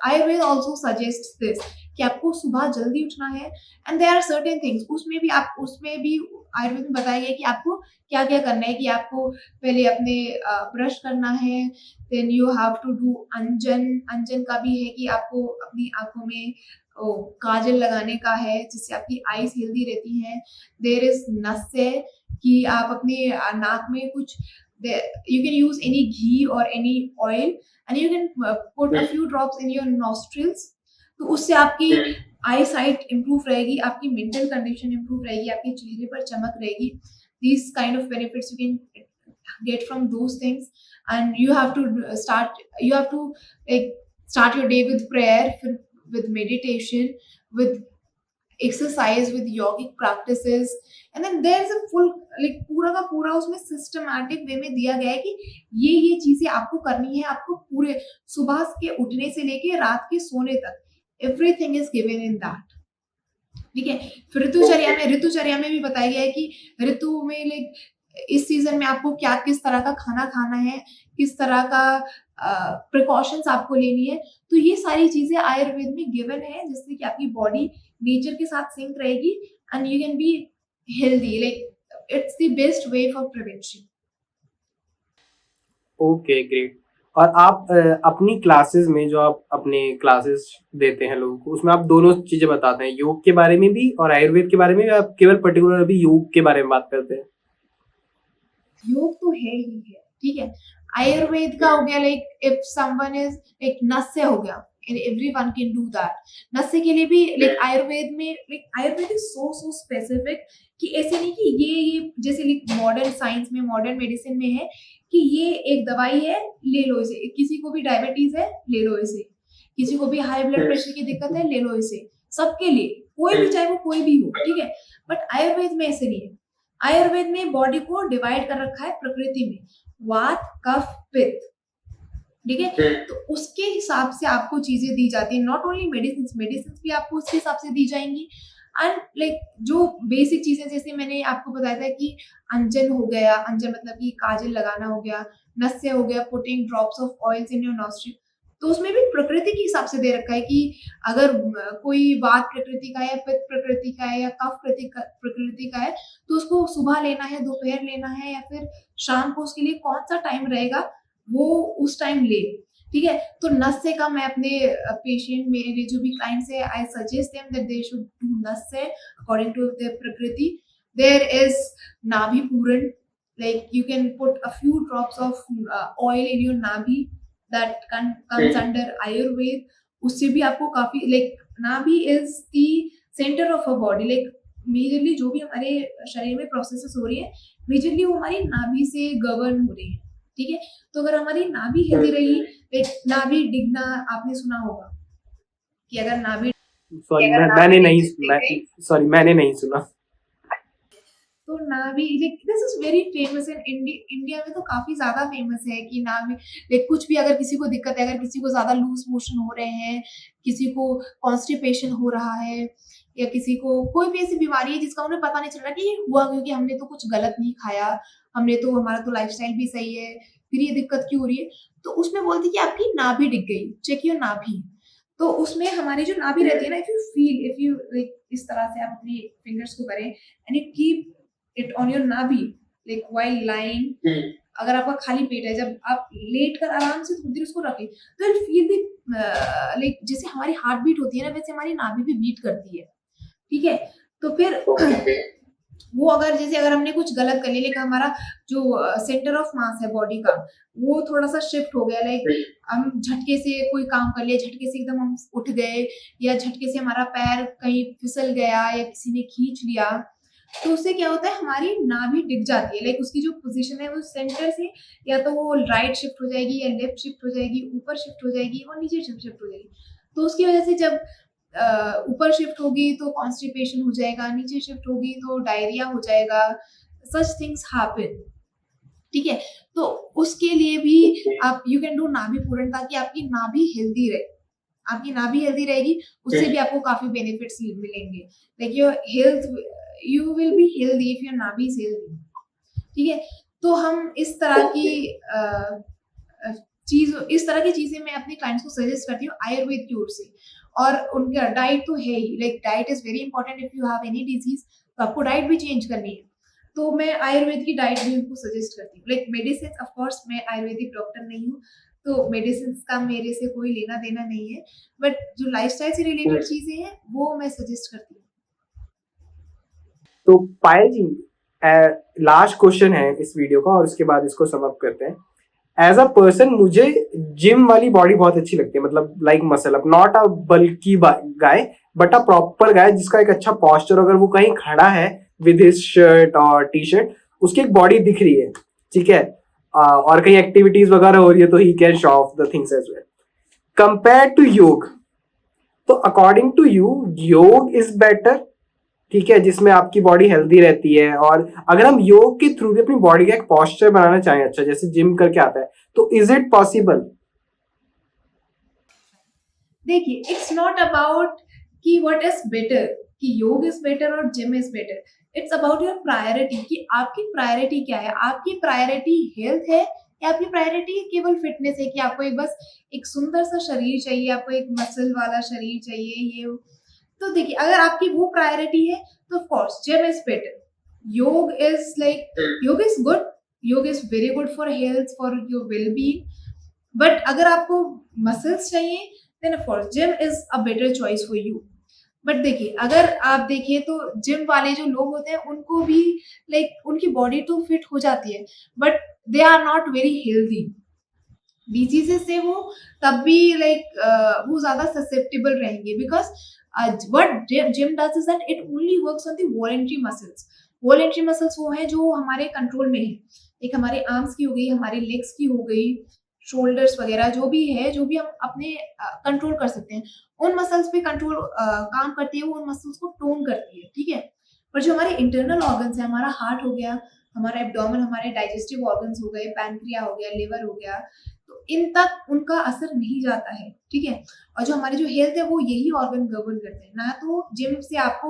आयुर्वेद आल्सो सजेस्ट्स दिस कि आपको सुबह जल्दी उठना है and there are certain things उसमें भी आयुर्वेद में बताया गया है कि आपको क्या-क्या करना है कि आपको पहले अपने ब्रश करना है, then you have to do anjan. अंजन का भी है कि आपको अपनी आँखों में काजल लगाने का है जिससे आपकी आईज़ हेल्दी रहती हैं। देयर इज़ नस्य कि आप अपने नाक में कुछ you can use any ghee or any oil and you can put a few drops in your nostrils। तो उससे आपकी आई साइट इम्प्रूव रहेगी, आपकी मेंटल कंडीशन इम्प्रूव रहेगी, आपके चेहरे पर चमक रहेगी। These kind of benefits you can get from those things and you have to like start your day with prayer, with meditation, with exercise, with yogic practices and then there's a full like पूरा का पूरा उसमें systematic way में दिया गया है कि ये चीजें आपको करनी है। आपको पूरे सुबह के उठने से लेके रात के सोने तक everything is given in that. ठीक है। फिर ऋतुचर्या में भी बताया गया है कि ऋतु में लाइक इस सीजन में आपको क्या किस तरह का खाना खाना है, किस तरह का प्रिकॉशंस आपको लेनी है। तो ये सारी चीजें आयुर्वेद में गिवन है जिससे कि आपकी बॉडी नेचर के साथ सिंक रहेगी and you can be healthy like it's the best way for prevention. Okay, great. और आप अपनी क्लासेस में जो आप अपने क्लासेस देते हैं लोगों को, उसमें आप दोनों चीजें बताते हैं, योग के बारे में भी और आयुर्वेद के बारे में भी, आप केवल पर्टिकुलर अभी योग के बारे में बात करते हैं? योग तो है ही है, ठीक है। आयुर्वेद का हो गया like if someone is like nasya हो गया, एवरीवन कैन डू दैट। नस्य के लिए भी लाइक आयुर्वेद में like Ayurveda is so specific कि ऐसे नहीं कि ये जैसे लाइक मॉडर्न साइंस में, मॉडर्न मेडिसिन में है कि ये एक दवाई है, ले लो इसे। किसी को भी डायबिटीज है, ले लो इसे। किसी को भी हाई ब्लड प्रेशर की दिक्कत है, ले लो इसे। सबके लिए, कोई भी चाहे वो कोई भी हो, ठीक है। बट आयुर्वेद में ऐसे नहीं है। आयुर्वेद में बॉडी को डिवाइड कर रखा है प्रकृति में, वात, कफ, पित्त, ठीक है। तो उसके हिसाब से आपको चीजें दी जाती है। नॉट ओनली मेडिसिन भी आपको उसके हिसाब से दी जाएंगी एंड लाइक जो बेसिक चीजें जैसे मैंने आपको बताया था कि अंजन हो गया, अंजन मतलब कि काजल लगाना हो गया, नस्य हो गया, putting drops of oils in your nostril. तो उसमें भी प्रकृति के हिसाब से दे रखा है कि अगर कोई वात प्रकृति का है, पित्त प्रकृति का है या कफ प्रकृति का है तो उसको सुबह लेना है, दोपहर लेना है या फिर शाम को, उसके लिए कौन सा टाइम रहेगा वो उस टाइम ले, ठीक है। तो नस्य का मैं अपने पेशेंट, मेरे जो भी क्लाइंट्स है, I suggest them that they should do nasya according to their prakriti. There is nabhi puran, like you can put a few drops of oil in your nabhi, that comes under Ayurveda. उससे भी आपको काफी like nabhi is the centre of a body, like majorly जो भी हमारे शरीर में processes हो रही है मेजरली वो हमारी नाभि से गवर्न हो रही है, ठीक है। तो अगर हमारी नाभि हेल्दी रही, लाइक नाभि डिगना आपने सुना होगा कि अगर नाभि मैंने नहीं सुना। तो नाभि like this is very famous in India में, तो काफी ज्यादा फेमस है कि नाभि लाइक कुछ भी अगर किसी को दिक्कत है, अगर किसी को ज्यादा लूज मोशन हो रहे हैं, किसी को कॉन्स्टिपेशन हो रहा है या किसी को कोई भी ऐसी बीमारी है जिसका उन्हें पता नहीं चल रहा कि ये हुआ क्योंकि हमने तो कुछ गलत नहीं खाया, हमारा तो लाइफस्टाइल भी सही है, फिर ये दिक्कत क्यों हो रही है। तो उसमें बोलती कि आपकी नाभि डिग गई, चेक योर नाभि। तो उसमें हमारी जो नाभि रहती है ना, इफ यू लाइक इस तरह से आप अपनी फिंगर्स को करें and you keep it on your नाभि लाइक व्हाइल लाइंग। अगर आपका खाली पेट है, जब आप लेट कर आराम से थोड़ी देर उसको रखें तो यू फील द लाइक जैसे हमारी हार्ट बीट होती है ना, वैसे हमारी नाभि भी बीट करती है, ठीक है। तो फिर वो अगर हमने कुछ गलत कर लिया, लेकिन हमारा जो सेंटर ऑफ मास है बॉडी का वो थोड़ा सा शिफ्ट हो गया, लाइक हम झटके से कोई काम कर लिया, झटके से एकदम हम उठ गए या झटके से हमारा पैर कहीं फिसल गया या किसी ने खींच लिया, तो उससे क्या होता है, हमारी नाभि टिक जाती है, लाइक उसकी जो पोजीशन है वो सेंटर से या तो वो राइट शिफ्ट हो जाएगी या लेफ्ट शिफ्ट हो जाएगी, ऊपर शिफ्ट हो जाएगी और नीचे शिफ्ट हो जाएगी। तो उसकी वजह से जब ऊपर शिफ्ट होगी तो कॉन्स्टिपेशन हो जाएगा, नीचे शिफ्ट होगी तो डायरिया हो जाएगा, सच थिंग्स हैपन। ठीक है, तो उसके लिए भी आप यू कैन डू नाभि पूरण, ताकि आपकी नाभि हेल्दी रहे। आपकी नाभि हेल्दी रहेगी, उससे भी आपको काफी बेनिफिट्स मिलेंगे, like your health, you will be healthy if your नाभि इज हेल्दी। ठीक है, तो हम इस तरह की चीजें मैं अपने क्लाइंट्स को सजेस्ट करती हूँ आयुर्वेद की ओर से। और उनका डाइट तो है ही, like diet is very important. If you have any disease तो आपको डाइट भी चेंज करनी है, तो मैं आयुर्वेद की डाइट भी उनको सजेस्ट करती हूँ। लाइक मेडिसिन, ऑफ कोर्स मैं आयुर्वेदिक डॉक्टर नहीं हूँ, तो मेडिसिन का मेरे से कोई लेना देना नहीं है, बट जो लाइफस्टाइल से रिलेटेड चीजें हैं वो मैं सजेस्ट करती हूँ। तो पायल जी, लास्ट क्वेश्चन है इस वीडियो का और उसके बाद इसको सम अप करते हैं। एज अ पर्सन मुझे जिम वाली बॉडी बहुत अच्छी लगती है, मतलब like muscle up, not a bulky guy but a proper guy जिसका एक अच्छा पॉस्चर, अगर वो कहीं खड़ा है विद हिज शर्ट और टी शर्ट, उसकी एक बॉडी दिख रही है, ठीक है, और कहीं एक्टिविटीज वगैरह हो रही है तो he can show of the things as well. Compare to yoga, तो according to you yoga is better, ठीक है, जिसमें आपकी बॉडी हेल्दी रहती है, और अगर हम योग के थ्रू भी अपनी बॉडी का एक पॉस्चर बनाना चाहें अच्छा, जैसे जिम करके आता है, तो इज इट पॉसिबल? देखिए, इट्स नॉट अबाउट कि व्हाट इज बेटर, कि योग इज बेटर और gym is better. It's about your priority, कि आपकी प्रायोरिटी क्या है। आपकी प्रायोरिटी हेल्थ है या आपकी प्रायोरिटी केवल फिटनेस है, कि आपको एक बस एक सुंदर सा शरीर चाहिए, आपको एक मसल वाला शरीर चाहिए, ये वो। तो देखिए, अगर आपकी वो प्रायोरिटी है तो of course gym is better. Yoga is good, yoga is very good for health, for your well being. But अगर आपको मसल्स चाहिए then of course gym is a better choice for you. But देखिए, अगर आप देखिए तो जिम वाले जो लोग होते हैं उनको भी लाइक उनकी बॉडी तो फिट हो जाती है, but they are not very healthy. Diseases से वो तब भी वो ज्यादा ससेप्टेबल रहेंगे, because what gym does is that it only works on the voluntary muscles. Voluntary muscles वो है जो हमारे कंट्रोल में है, एक हमारे आर्म्स की हो गई, हमारे लेग्स की हो गई, शोल्डर्स वगैरह जो भी है, जो भी हम अपने कंट्रोल कर सकते हैं, उन मसल्स पे कंट्रोल काम करती है, वो उन मसल्स को टोन करती है। ठीक है, पर जो हमारे इंटरनल ऑर्गन्स है, हमारा हार्ट हो गया, हमारा एब्डोमेन, हमारे डाइजेस्टिव ऑर्गन्स हो गए, पैनक्रिया हो गया, लिवर हो गया, तो इन तक उनका असर नहीं जाता है। ठीक है, और जो हमारी जो हेल्थ है वो यही ऑर्गन गवर्न करते हैं ना। तो जिम से आपको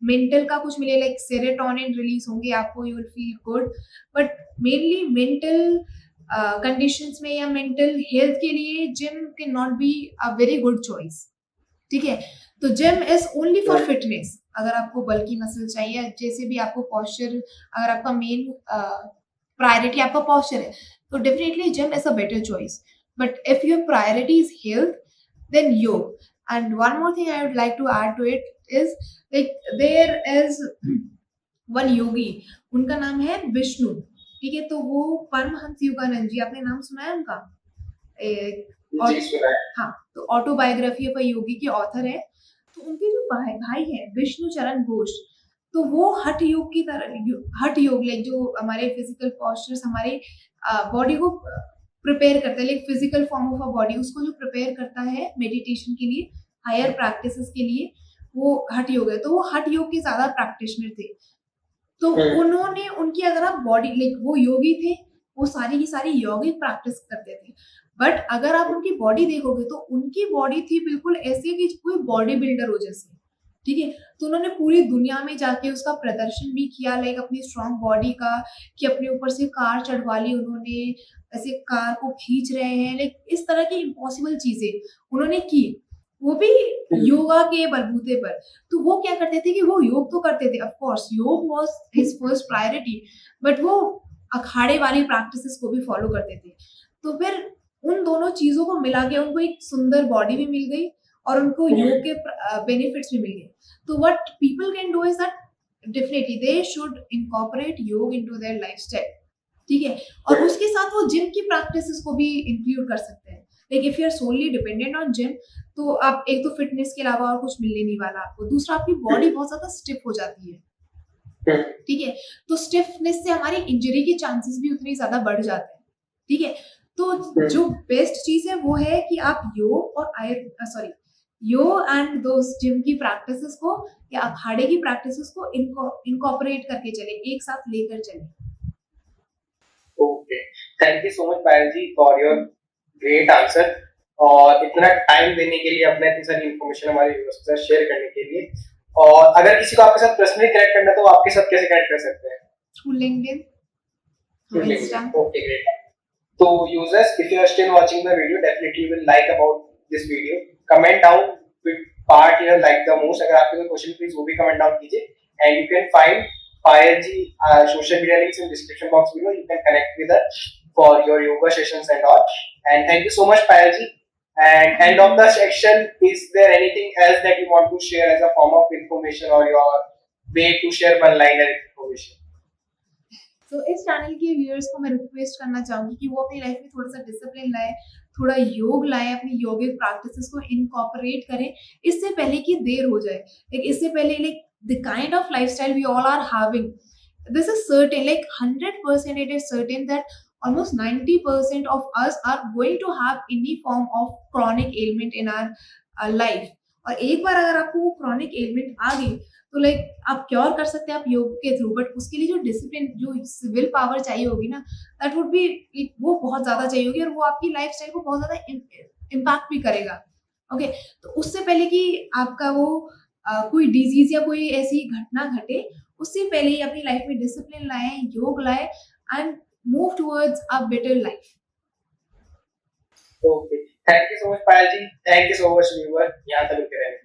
मेंटल का कुछ मिले, लाइक सेरोटोनिन रिलीज होंगे, आपको you will feel good, but mainly mental conditions में या मेंटल हेल्थ के लिए gym can not be a very good choice. ठीक है, तो gym is only for fitness. अगर आपको बल्की मसल चाहिए, जैसे भी आपको पॉस्चर, अगर आपका मेन प्रायोरिटी आपका पॉस्चर है, तो definitely gym is a better choice. But if your priority is health then yoga. And one more thing I would like to add to it is like there is one yogi, उनका नाम है विष्णु। ठीक है, तो वो परमहंस योगानंद जी, आपने नाम सुना है उनका? और हाँ, तो ऑटोबायोग्राफी ऑफ अ योगी के ऑथर है। तो उनके जो भाई हैं विष्णु चरण घोष, तो वो हठ योग की तरह, हठ योग लाइक जो हमारे फिजिकल पॉस्चर्स, हमारे बॉडी को प्रिपेयर करता है, like physical form of a body, उसको जो प्रिपेयर करता है मेडिटेशन के लिए, हायर प्रैक्टिसेस के लिए, वो हठ योग है। तो वो हठ योग के ज्यादा प्रैक्टिशनर थे। तो उन्होंने उनकी, अगर आप बॉडी लाइक वो योगी थे, वो सारी की सारी यौगिक प्रैक्टिस करते थे, बट अगर आप उनकी बॉडी देखोगे तो उनकी बॉडी थी बिल्कुल ऐसी कि कोई बॉडी बिल्डर हो जैसे। ठीक है, तो उन्होंने पूरी दुनिया में जाके उसका प्रदर्शन भी किया, लाइक अपनी स्ट्रॉन्ग बॉडी का, कि अपने ऊपर से कार चढ़वा ली उन्होंने, ऐसे कार को खींच रहे हैं, लाइक इस तरह की इम्पॉसिबल चीजें उन्होंने की, वो भी योगा के बलबूते पर। तो वो क्या करते थे कि वो योग तो करते थे, ऑफ कोर्स योग was his first priority, but वो अखाड़े वाली प्रैक्टिसेस को भी फॉलो करते थे। तो फिर उन दोनों चीजों को मिला के उनको एक सुंदर बॉडी भी मिल गई और उनको योग के बेनिफिट्स भी मिल गए। तो what people can do is that definitely they should incorporate योग इनटू देयर लाइफस्टाइल। ठीक है, और उसके साथ वो जिम की प्रैक्टिसेस को भी इंक्लूड कर सकते हैं। Like if you are solely dependent on gym, तो आप एक तो फिटनेस के अलावा और कुछ मिलने नहीं वाला आपको, दूसरा आपकी बॉडी बहुत ज्यादा स्टिफ हो जाती है। ठीक है, तो स्टिफनेस से हमारी इंजरी के चांसेस भी उतने ज्यादा बढ़ जाते हैं। ठीक है, तो जो बेस्ट चीज है वो है कि आप योग और योग एंड दोस जिम की प्रैक्टिसेस को या अखाड़े की प्रैक्टिसेस को इनकॉर्पोरेट करके चले, एक साथ लेकर चले। Okay, thank you so much Payal ji for your great answer और इतना टाइम देने के लिए, अपने इतनी सारी इन्फॉर्मेशन हमारे व्यूअर्स के साथ शेयर करने के लिए। और अगर किसी को आपके साथ पर्सनली कनेक्ट करना है तो आपके साथ कैसे कनेक्ट कर सकते हैं? Through LinkedIn, through Insta. Okay, great. So users, if you are still watching the video, definitely will like about this video. Comment down which part you like the most. अगर आपके कोई क्वेश्चन प्लीज वो भी comment down कीजिए। And you can find Payal ji social media links in description box below. You can connect with her for your yoga sessions and all. And thank you so much, Payal ji. And end of the section, is there anything else that you want to share as a form of information or your way to share one-liner information? तो इस channel के viewers को मैं request करना चाहूंगी कि वो अपनी लाइफ में थोड़ा सा डिसिप्लिन लाए, थोड़ा योग लाए, अपनी योगिक प्रैक्टिसेस को इनकॉर्पोरेट करें इससे पहले कि देर हो जाए। लाइक इससे पहले like the kind of lifestyle we all are having, this is certain, like 100% it is certain that almost 90% of us are going to have any form of chronic ailment in our life। और एक बार अगर आपको वो chronic ailment आ गई तो like आप cure कर सकते हैं आप योग के थ्रू, बट उसके लिए जो डिसिप्लिन, जो विल पावर चाहिए होगी ना, दैट वुड बी, वो बहुत ज्यादा चाहिए होगी और वो आपकी लाइफ स्टाइल को बहुत ज्यादा इम्पैक्ट भी करेगा। ओके, तो उससे पहले कि आपका वो कोई डिजीज या कोई ऐसी घटना घटे, उससे पहले ही अपनी लाइफ में डिसिप्लिन लाए, योग लाए and move towards a better life. Okay, thank you so much Payal ji, thank you so much viewer यहाँ तक रुके रहने